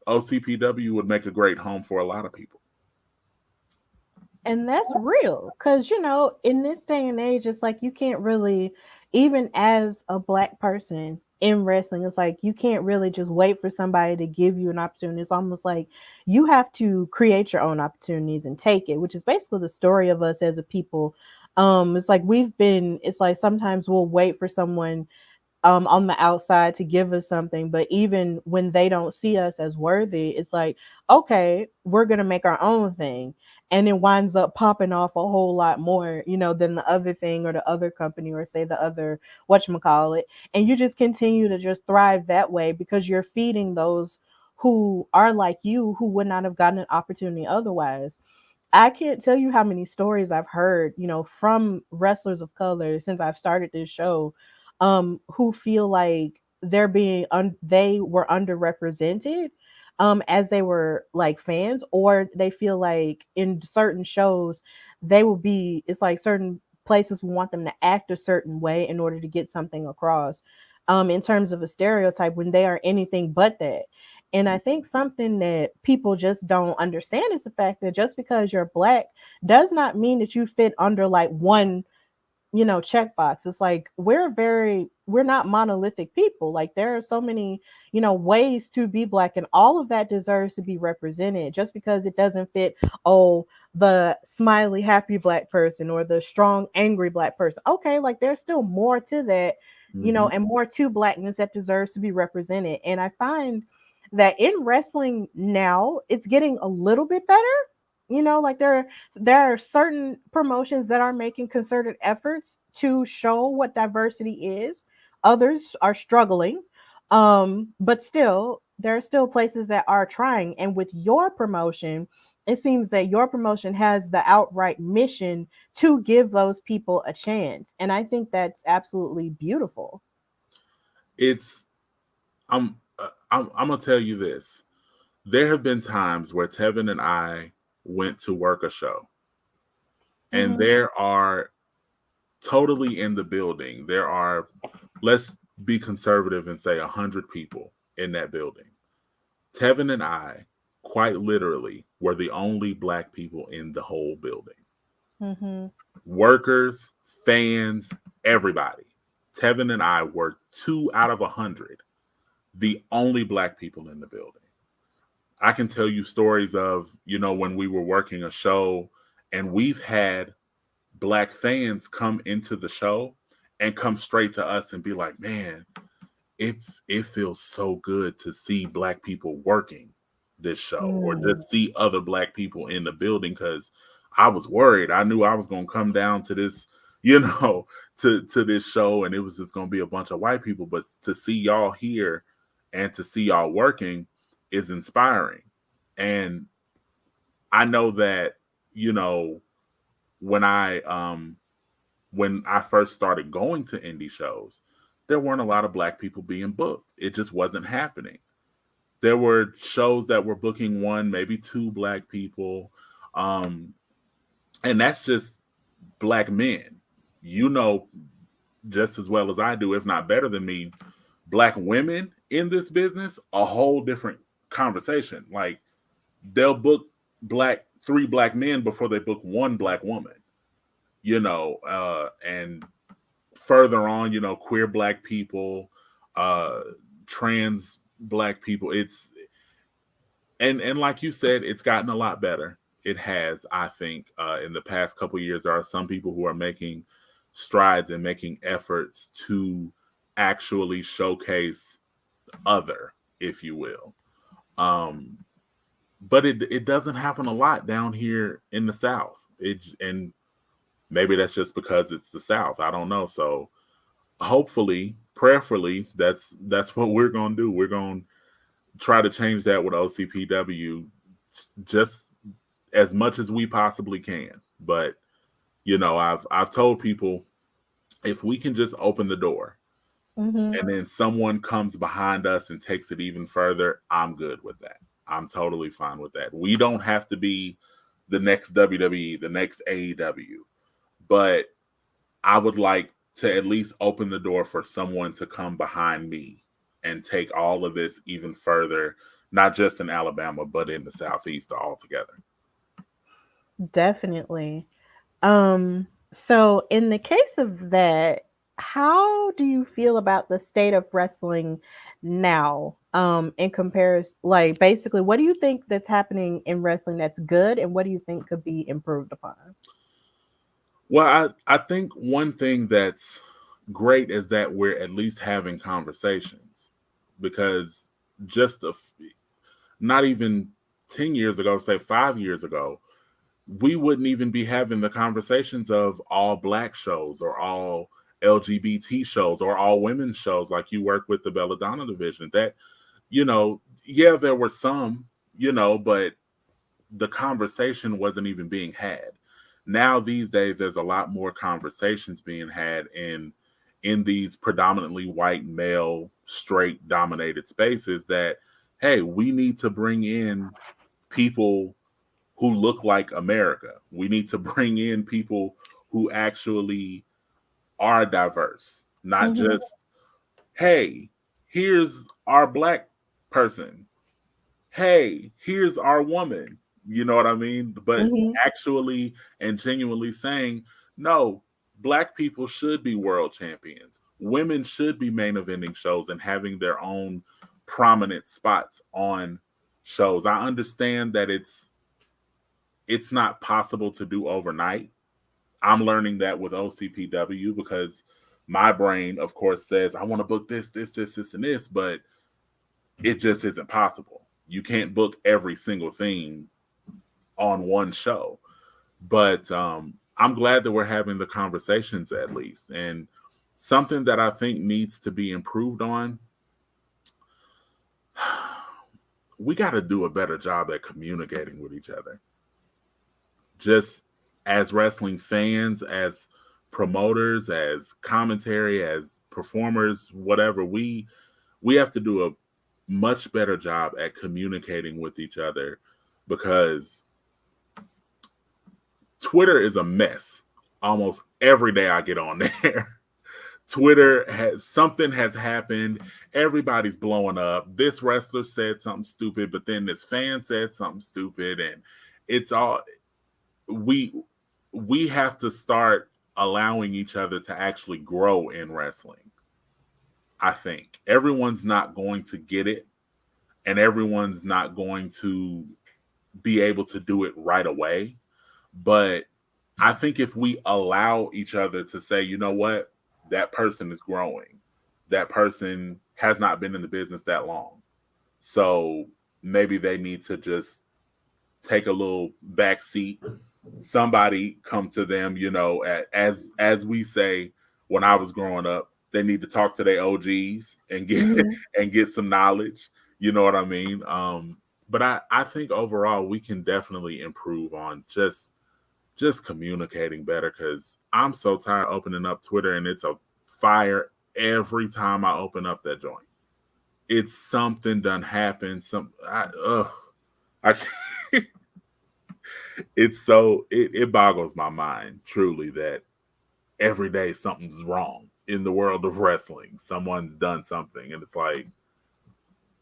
S2: OCPW would make a great home for a lot of people.
S1: And that's real because, in this day and age, it's like you can't really, even as a black person in wrestling, it's like you can't really just wait for somebody to give you an opportunity. It's almost like you have to create your own opportunities and take it, which is basically the story of us as a people. It's like it's like sometimes we'll wait for someone on the outside to give us something. But even when they don't see us as worthy, it's like, okay, we're going to make our own thing. And it winds up popping off a whole lot more, than the other thing or the other company or say the other whatchamacallit. And you just continue to just thrive that way because you're feeding those who are like you who would not have gotten an opportunity otherwise. I can't tell you how many stories I've heard, from wrestlers of color since I've started this show, who feel like they were underrepresented, as they were like fans, or they feel like in certain shows it's like certain places want them to act a certain way in order to get something across, in terms of a stereotype when they are anything but that. And I think something that people just don't understand is the fact that just because you're black does not mean that you fit under like one, checkbox. It's like we're not monolithic people. Like there are so many, ways to be black, and all of that deserves to be represented. Just because it doesn't fit, oh, the smiley happy black person or the strong angry black person. Okay, like there's still more to that,
S2: Mm-hmm.
S1: and more to blackness that deserves to be represented. And I find that in wrestling now it's getting a little bit better. Like there are certain promotions that are making concerted efforts to show what diversity is. Others are struggling. But still, there are still places that are trying. And with your promotion, it seems that your promotion has the outright mission to give those people a chance. And I think that's absolutely beautiful.
S2: It's I'm gonna tell you this. There have been times where Tevin and I went to work a show, and
S1: Mm-hmm.
S2: there are totally in the building. There are, let's be conservative and say 100 people in that building. Tevin and I, quite literally, were the only black people in the whole building.
S1: Mm-hmm.
S2: Workers, fans, everybody. Tevin and I were 2 out of 100, the only black people in the building. I can tell you stories of, when we were working a show and we've had black fans come into the show and come straight to us and be like, man, it it feels so good to see black people working this show or
S1: Mm.
S2: just see other black people in the building because I was worried. I knew I was gonna come down to this, to this show and it was just gonna be a bunch of white people. But to see y'all here and to see y'all working is inspiring. And I know that, when I when I first started going to indie shows, there weren't a lot of black people being booked. It just wasn't happening. There were shows that were booking one, maybe two black people. Um, and that's just black men. You know, just as well as I do, if not better than me, black women in this business, a whole different conversation. Like, they'll book three black men before they book one black woman, and further on, queer black people, uh, trans black people. And like you said, it's gotten a lot better. It has, I think, in the past couple of years. There are some people who are making strides and making efforts to actually showcase other, if you will. But it doesn't happen a lot down here in the South. And maybe that's just because it's the South. I don't know. So hopefully, prayerfully, that's what we're gonna do. We're gonna try to change that with OCPW just as much as we possibly can. But I've told people, if we can just open the door
S1: Mm-hmm.
S2: and then someone comes behind us and takes it even further, I'm good with that. I'm totally fine with that. We don't have to be the next WWE, the next AEW, but I would like to at least open the door for someone to come behind me and take all of this even further, not just in Alabama, but in the Southeast altogether.
S1: Definitely. So in the case of that, how do you feel about the state of wrestling now? In comparison, like basically, what do you think that's happening in wrestling that's good, and what do you think could be improved upon?
S2: Well, I think one thing that's great is that we're at least having conversations, because just not even 10 years ago, say 5 years ago, we wouldn't even be having the conversations of all black shows or all LGBT shows or all women's shows, like you work with the Belladonna division. That, yeah, there were some, but the conversation wasn't even being had. Now these days, there's a lot more conversations being had in these predominantly white, male, straight dominated spaces, that, hey, we need to bring in people who look like America. We need to bring in people who actually are diverse, not
S1: Mm-hmm.
S2: just, hey, here's our black person. Hey, here's our woman. You know what I mean? But
S1: Mm-hmm.
S2: actually and genuinely saying, no, black people should be world champions. Women should be main eventing shows and having their own prominent spots on shows. I understand that it's not possible to do overnight. I'm learning that with OCPW, because my brain, of course, says I want to book this, and this, but it just isn't possible. You can't book every single thing on one show. But I'm glad that we're having the conversations at least. And something that I think needs to be improved on, we got to do a better job at communicating with each other. Just as wrestling fans, as promoters, as commentary, as performers, whatever, we have to do a much better job at communicating with each other, because Twitter is a mess. Almost every day I get on there. Twitter something has happened. Everybody's blowing up. This wrestler said something stupid, but then this fan said something stupid, and it's all we we have to start allowing each other to actually grow in wrestling. I think everyone's not going to get it, and everyone's not going to be able to do it right away. But I think if we allow each other to say, you know what, that person is growing, that person has not been in the business that long, so maybe they need to just take a little back seat. Somebody come to them, as we say when I was growing up, they need to talk to their OGs and get
S1: Mm-hmm.
S2: and get some knowledge. You know what I mean? But I think overall we can definitely improve on just just communicating better, because I'm so tired opening up Twitter and it's a fire every time I open up that joint. It's something done happened. I it's so it boggles my mind truly that every day something's wrong in the world of wrestling. Someone's done something, and it's like,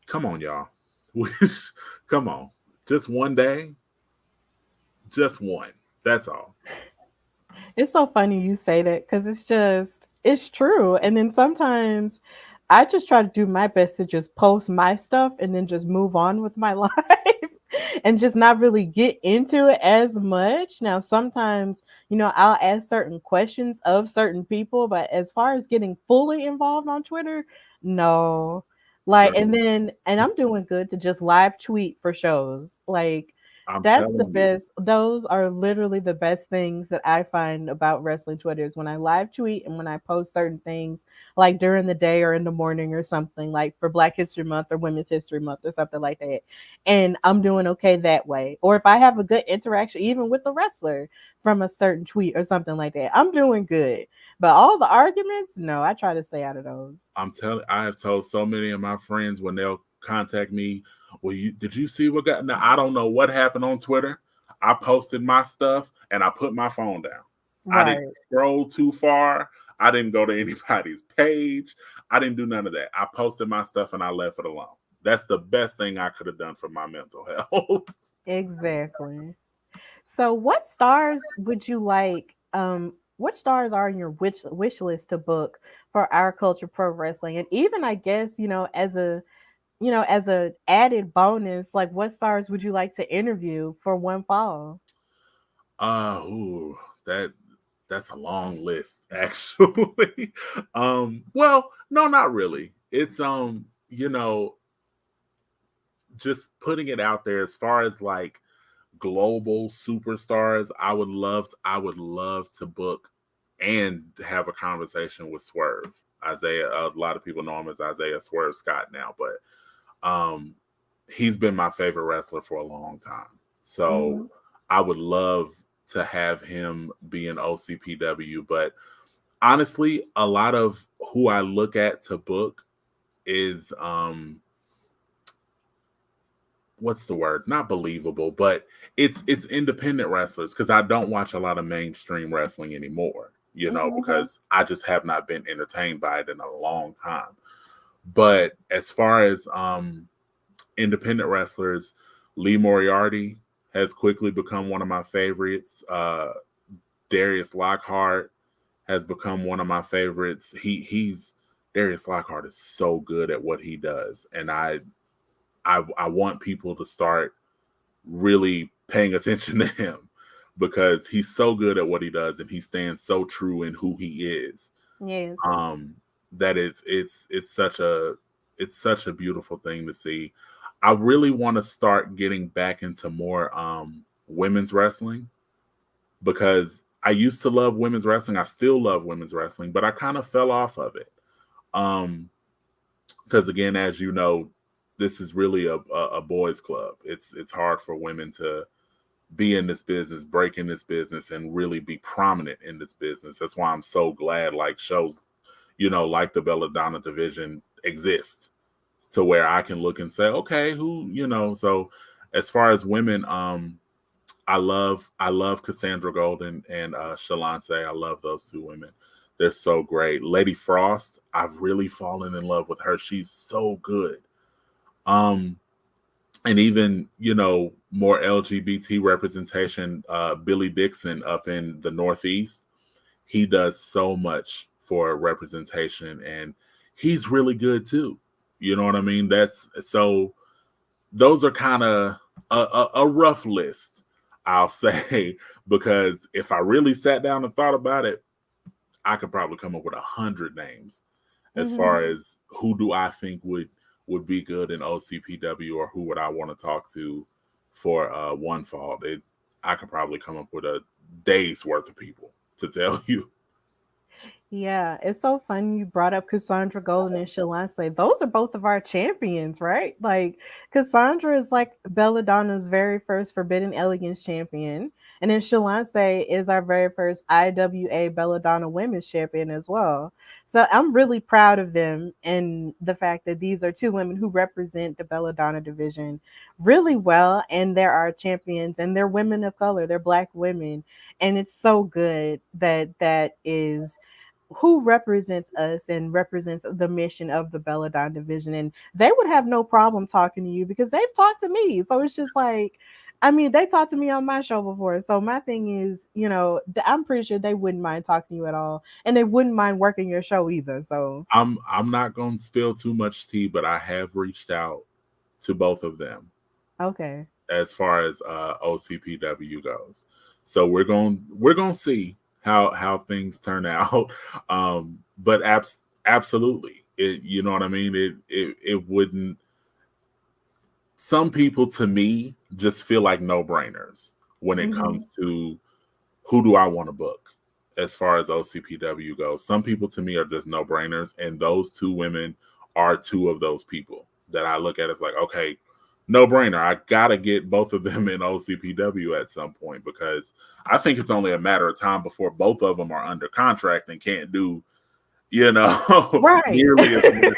S2: come on, y'all. Come on. Just one day, just one. That's all.
S1: It's so funny you say that because it's true. And then sometimes I just try to do my best to just post my stuff and then just move on with my life and just not really get into it as much. Now, sometimes, I'll ask certain questions of certain people, but as far as getting fully involved on Twitter, no. Like,
S2: Girl,
S1: and I'm doing good to just live tweet for shows. Like,
S2: I'm
S1: that's the
S2: telling you,
S1: best. Those are literally the best things that I find about wrestling Twitter is when I live tweet and when I post certain things like during the day or in the morning or something like for Black History Month or Women's History Month or something like that. And I'm doing okay that way. Or if I have a good interaction even with the wrestler from a certain tweet or something like that, I'm doing good. But all the arguments, no, I try to stay out of those.
S2: I have told so many of my friends when they'll contact me, well, did you see what got now? I don't know what happened on Twitter. I posted my stuff and I put my phone down. I didn't
S1: Right.
S2: scroll too far. I didn't go to anybody's page. I didn't do none of that. I posted my stuff and I left it alone. That's the best thing I could have done for my mental health.
S1: Exactly. So, what stars would you like? What stars are in your wish list to book for Our Culture Pro Wrestling? And even, I guess, as a added bonus, like what stars would you like to interview for One Fall?
S2: Ooh, that's a long list actually. Well, no, not really. It's just putting it out there as far as like global superstars. I would love to book and have a conversation with Swerve. Isaiah, a lot of people know him as Isaiah Swerve Scott now, but he's been my favorite wrestler for a long time. So
S1: Hmm.
S2: I would love to have him be an OCPW. But honestly, a lot of who I look at to book is what's the word? Not believable, but it's independent wrestlers, because I don't watch a lot of mainstream wrestling anymore,
S1: Hmm.
S2: because I just have not been entertained by it in a long time. But as far as independent wrestlers, Lee Moriarty has quickly become one of my favorites. Darius Lockhart has become one of my favorites. He's Darius Lockhart is so good at what he does, and I want people to start really paying attention to him, because he's so good at what he does and he stands so true in who he is.
S1: Yes.
S2: Um, that it's such a beautiful thing to see. I really want to start getting back into more women's wrestling, because I used to love women's wrestling. I still love women's wrestling, but I kind of fell off of it. Um, because again, as you know, this is really a boys' club. It's hard for women to be in this business, break in this business, and really be prominent in this business. That's why I'm so glad like shows, like the Belladonna division exist, to where I can look and say, okay, so as far as women, I love Cassandra Golden and Shalance. I love those two women. They're so great. Lady Frost, I've really fallen in love with her. She's so good. Um, and even more LGBT representation. Billy Dixon up in the Northeast, he does so much for representation, and he's really good too. You know what I mean? That's so. Those are kind of a rough list, I'll say, because if I really sat down and thought about it, I could probably come up with 100 names as
S1: Hmm.
S2: far as who do I think would be good in OCPW, or who would I want to talk to for One Fall. I could probably come up with a day's worth of people to tell you.
S1: Yeah, it's so funny you brought up Cassandra Golden and Shalance. Those are both of our champions, right? Like Cassandra is like Belladonna's very first Forbidden Elegance champion. And then Shalance is our very first IWA Belladonna Women's Champion as well. So I'm really proud of them and the fact that these are two women who represent the Belladonna division really well. And they're our champions and they're women of color, they're Black women. And it's so good that that is who represents us and represents the mission of the Belladonna division. And they would have no problem talking to you because they've talked to me. So it's just like, I mean, they talked to me on my show before. So my thing is, you know, I'm pretty sure they wouldn't mind talking to you at all. And they wouldn't mind working your show either. So
S2: I'm not gonna spill too much tea, but I have reached out to both of them
S1: okay.
S2: as far as OCPW goes. So we're gonna see how things turn out. But absolutely, you know what I mean. It wouldn't. Some people, to me, just feel like no brainers when it
S1: Mm-hmm.
S2: comes to who do I want to book as far as OCPW goes. Some people to me are just no brainers, and those two women are two of those people that I look at as like, okay, no brainer. I gotta get both of them in OCPW at some point because I think it's only a matter of time before both of them are under contract and can't do,
S1: Right.
S2: nearly as much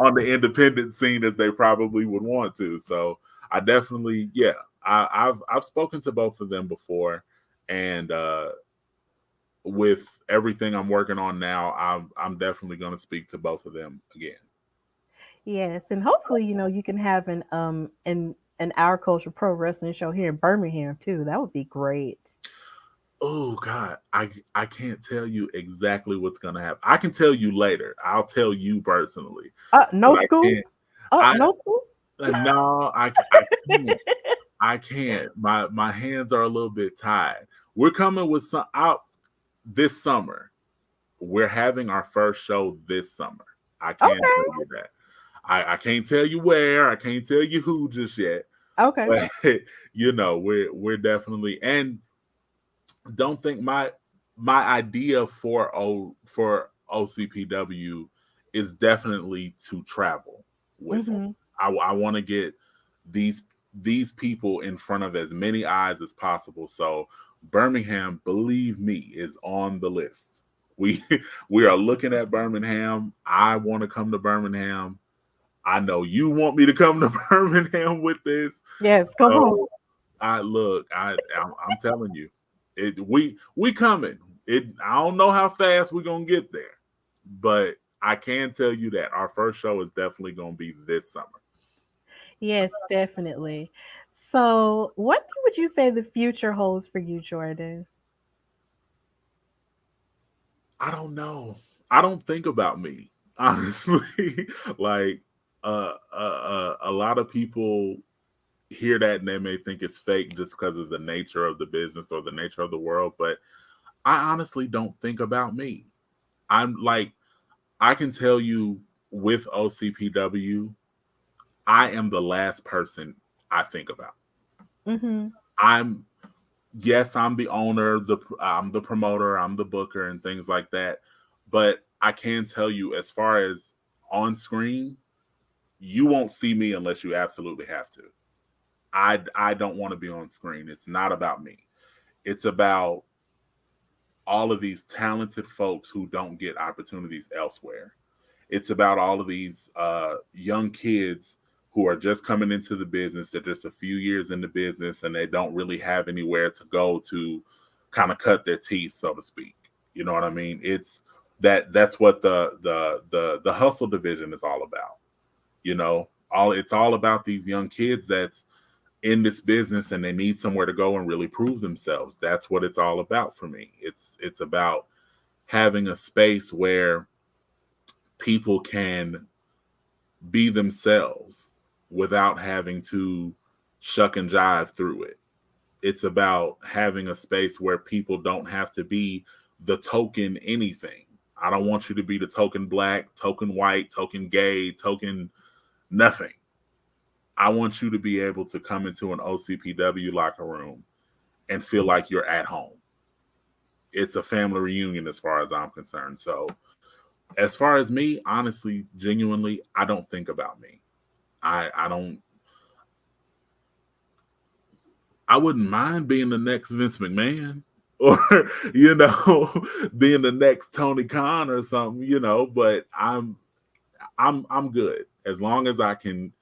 S2: on the independent scene as they probably would want to. So I definitely, yeah, I've spoken to both of them before, and with everything I'm working on now, I'm definitely going to speak to both of them again.
S1: Yes, and hopefully, you know, you can have an Our Culture Pro Wrestling show here in Birmingham too. That would be great.
S2: Oh God, I can't tell you exactly what's going to happen. I can tell you later. I'll tell you personally,
S1: No
S2: but I
S1: school.
S2: can't.
S1: Oh,
S2: I
S1: no school.
S2: no, I can't. I can't. My hands are a little bit tied. We're coming with some out this summer. We're having our first show this summer. I can
S1: Okay.
S2: tell you that. I can't tell you where. I can't tell you who just yet.
S1: Okay.
S2: But we're definitely, and don't think my idea for OCPW is definitely to travel with them.
S1: Mhm.
S2: I want to get these these people in front of as many eyes as possible. So Birmingham, believe me, is on the list. We we are looking at Birmingham. I want to come to Birmingham. I know you want me to come to Birmingham with this.
S1: Yes, come on.
S2: So I'm telling you, we coming. I don't know how fast we're gonna get there, but I can tell you that our first show is definitely gonna be this summer.
S1: Yes, definitely. So, what would you say the future holds for you, Jordan?
S2: I don't know. I don't think about me honestly. Like a lot of people hear that and they may think it's fake just because of the nature of the business or the nature of the world, but I honestly don't think about me. I'm like, I can tell you with OCPW, I am the last person I think about.
S1: Mhm.
S2: I'm yes, I'm the owner, I'm the promoter, I'm the booker, and things like that. But I can tell you, as far as on screen, you won't see me unless you absolutely have to. I don't want to be on screen. It's not about me. It's about all of these talented folks who don't get opportunities elsewhere. It's about all of these young kids who are just coming into the business. They're just a few years in the business and they don't really have anywhere to go to kind of cut their teeth, so to speak. You know what I mean? It's that's what the hustle division is all about. You know, it's all about these young kids that's in this business and they need somewhere to go and really prove themselves. That's what it's all about for me. It's about having a space where people can be themselves without having to shuck and jive through it. It's about having a space where people don't have to be the token anything. I don't want you to be the token black, token white, token gay, token nothing. I want you to be able to come into an OCPW locker room and feel like you're at home. It's a family reunion as far as I'm concerned. So, as far as me, honestly, genuinely, I don't think about me. I don't I wouldn't mind being the next Vince McMahon or, you know, being the next Tony Khan or something, you know, but I'm good as long as I can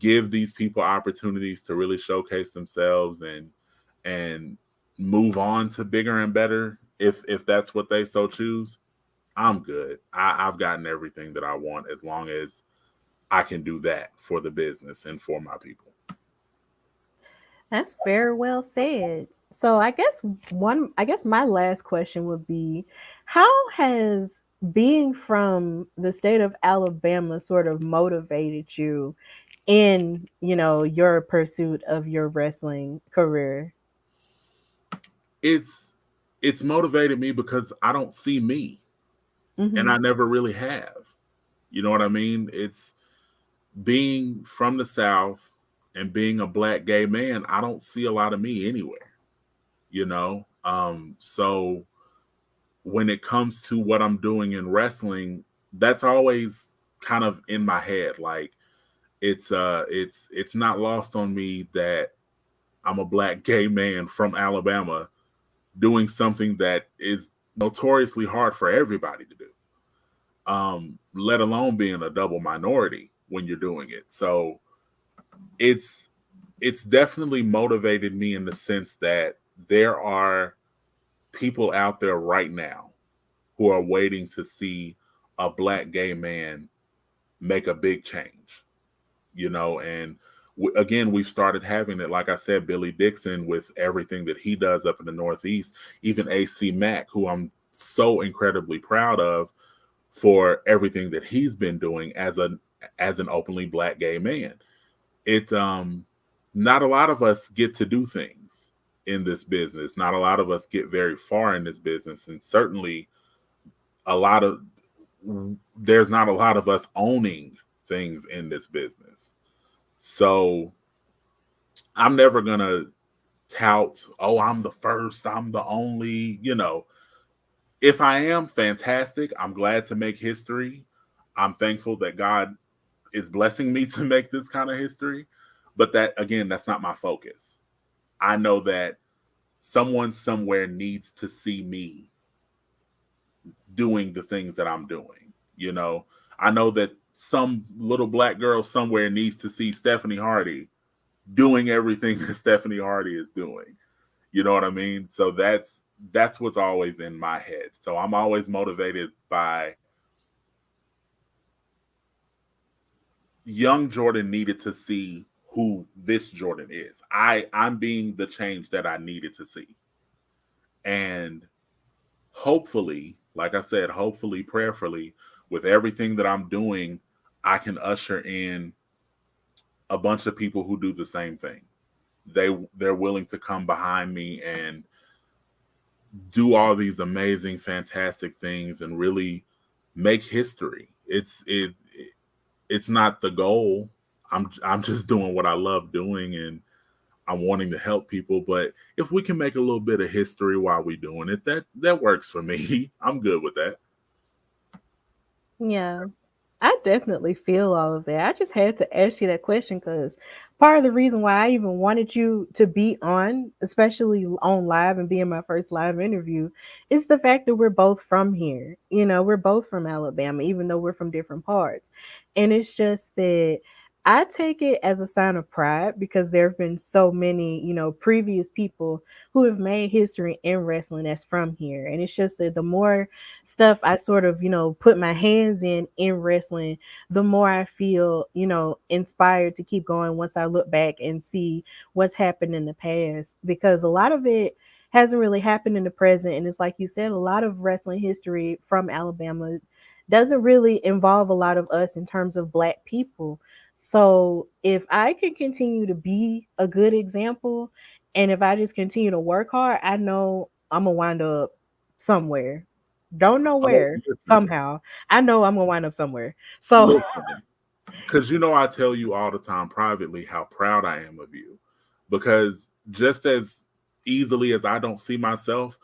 S2: give these people opportunities to really showcase themselves and move on to bigger and better if that's what they so choose. I'm good. I've gotten everything that I want as long as I can do that for the business and for my people.
S1: That's very well said. So I guess my last question would be, how has being from the state of Alabama sort of motivated you in, your pursuit of your wrestling career?
S2: It's it's motivated me because I don't see me and I
S1: Mhm.
S2: never really have. You know what I mean? It's being from the South and being a black gay man, I don't see a lot of me anywhere, you know? So when it comes to what I'm doing in wrestling, that's always kind of in my head. Like it's not lost on me that I'm a black gay man from Alabama doing something that is notoriously hard for everybody to do. Let alone being a double minority when you're doing it. So it's it's definitely motivated me in the sense that there are people out there right now who are waiting to see a black gay man make a big change, you know, and again, we've started having it. Like I said, Billy Dixon with everything that he does up in the Northeast, even AC Mack, who I'm so incredibly proud of for everything that he's been doing as an openly black gay man. It Not a lot of us get to do things in this business. Not a lot of us get very far in this business, and certainly a lot of there's not a lot of us owning things in this business. So I'm never gonna tout, oh, I'm the first, I'm the only, you know. If I am, fantastic. I'm glad to make history. I'm thankful that God is blessing me to make this kind of history. But that again, that's not my focus. I know that someone somewhere needs to see me doing the things that I'm doing. You know, I know that some little black girl somewhere needs to see Stephanie Hardy doing everything that Stephanie Hardy is doing. You know what I mean? So that's what's always in my head. So I'm always motivated by young Jordan needed to see who this Jordan is. I'm being the change that I needed to see. And hopefully, like I said, hopefully, prayerfully, with everything that I'm doing, I can usher in a bunch of people who do the same thing. They're willing to come behind me and do all these amazing, fantastic things and really make history. It's not the goal. I'm just doing what I love doing and I'm wanting to help people. But if we can make a little bit of history while we're doing it, that works for me. I'm good with that.
S1: Yeah. I definitely feel all of that. I just had to ask you that question because part of the reason why I even wanted you to be on, especially on live and being my first live interview, is the fact that we're both from here. We're both from Alabama, even though we're from different parts. And it's just that I take it as a sign of pride because there have been so many, previous people who have made history in wrestling that's from here. And it's just that the more stuff I sort of, put my hands in wrestling, the more I feel, inspired to keep going once I look back and see what's happened in the past. Because a lot of it hasn't really happened in the present. And it's like you said, a lot of wrestling history from Alabama doesn't really involve a lot of us in terms of black people. So if I can continue to be a good example, and if I just continue to work hard, I know I'm gonna wind up somewhere. Don't know
S2: Oh,
S1: where.
S2: listen,
S1: Somehow, I know I'm gonna wind up somewhere. So,
S2: listen, because you know I tell you all the time privately how proud I am of you, because just as easily as I don't see myself,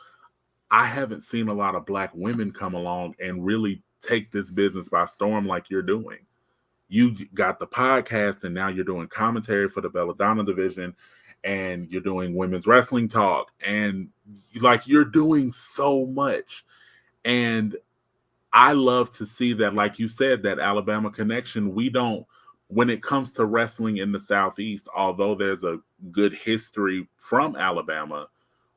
S2: I haven't seen a lot of black women come along and really take this business by storm like you're doing. You got the podcast and now you're doing commentary for the Belladonna division. and you're doing women's wrestling talk, and like you're doing so much. And I love to see that, like you said, that Alabama connection. We don't, when it comes to wrestling in the Southeast, although there's a good history from Alabama,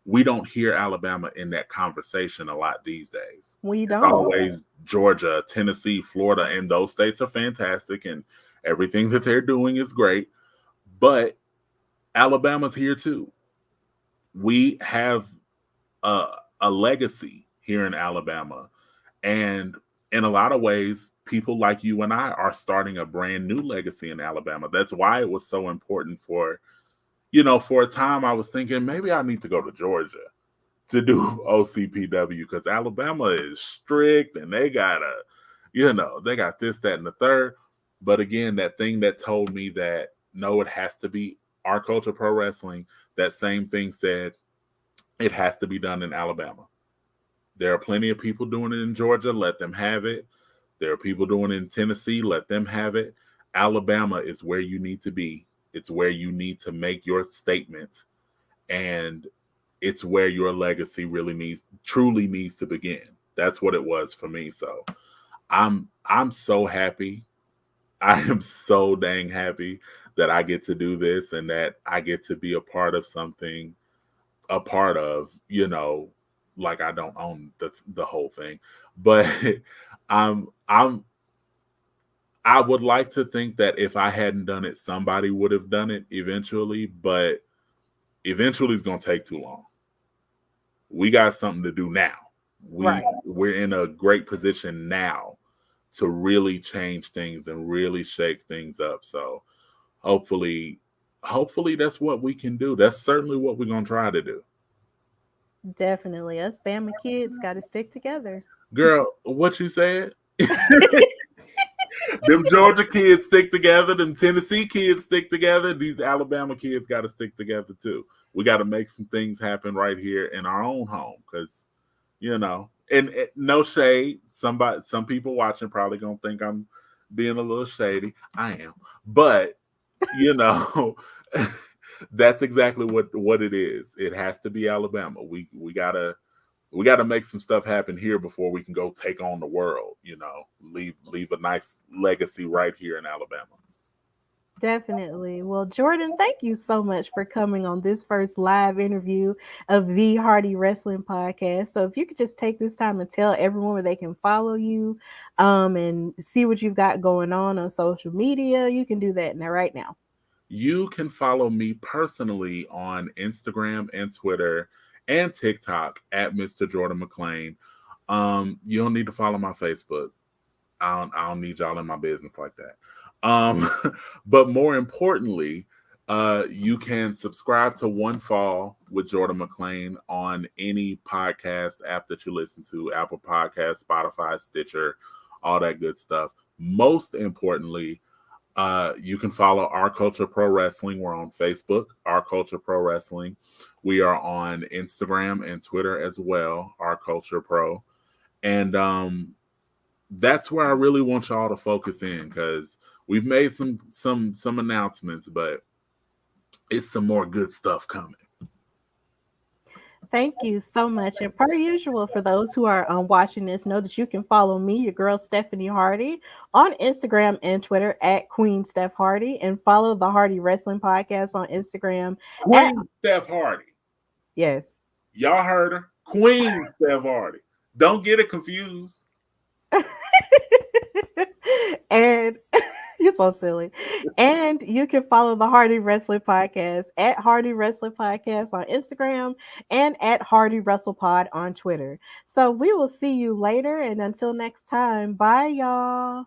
S2: we don't hear Alabama in that conversation a lot these days.
S1: We
S2: It's
S1: don't.
S2: always Georgia, Tennessee, Florida, and those states are fantastic, and everything that they're doing is great. But Alabama's here too. We have a, a legacy here in Alabama. And in a lot of ways, people like you and I are starting a brand new legacy in Alabama. That's why it was so important for, for a time I was thinking maybe I need to go to Georgia to do OCPW, because Alabama is strict and they got they got this, that, and the third. But again, that thing that told me that no, it has to be Our Culture Pro Wrestling, that same thing said it has to be done in Alabama. There are plenty of people doing it in Georgia. Let them have it. There are people doing it in Tennessee. Let them have it. Alabama is where you need to be. It's where you need to make your statement. And it's where your legacy truly needs to begin. That's what it was for me. So I'm so happy. I am so dang happy that I get to do this and that I get to be a part of something, like I don't own the whole thing, but I would like to think that if I hadn't done it, somebody would have done it eventually, but eventually it's going to take too long. We got something to do now. We're in a great position now to really change things and really shake things up. So hopefully that's what we can do. That's certainly what we're going to try to do.
S1: Definitely. Us Bama kids got to stick together.
S2: Girl, what you said? Them Georgia kids stick together. Them Tennessee kids stick together. These Alabama kids got to stick together too. We got to make some things happen right here in our own home, because, and no shade. Some people watching probably gonna think I'm being a little shady. I am, but that's exactly what it is. It has to be Alabama. We gotta make some stuff happen here before we can go take on the world. Leave a nice legacy right here in Alabama.
S1: Definitely. Well, Jordan, thank you so much for coming on this first live interview of the Hardy Wrestling Podcast. So if you could just take this time and tell everyone where they can follow you, and see what you've got going on social media, you can do that right now.
S2: You can follow me personally on Instagram and Twitter and TikTok at Mr. Jordan McClain. You don't need to follow my Facebook. I don't need y'all in my business like that. But more importantly, you can subscribe to One Fall with Jordan McClain on any podcast app that you listen to, Apple Podcasts, Spotify, Stitcher, all that good stuff. Most importantly, you can follow Our Culture Pro Wrestling. We're on Facebook, Our Culture Pro Wrestling. We are on Instagram and Twitter as well, Our Culture Pro. And that's where I really want y'all to focus in, because we've made some announcements, but it's some more good stuff coming.
S1: Thank you so much. And per usual, for those who are watching this, know that you can follow me, your girl Stephanie Hardy, on Instagram and Twitter at Queen Steph Hardy, and follow the Hardy Wrestling Podcast on Instagram.
S2: Queen Steph Hardy.
S1: Yes.
S2: Y'all heard her. Queen Steph Hardy. Don't get it confused.
S1: And you're so silly. And you can follow the Hardy Wrestling Podcast at Hardy Wrestling Podcast on Instagram and at Hardy Wrestle Pod on Twitter. So we will see you later. And until next time, bye, y'all.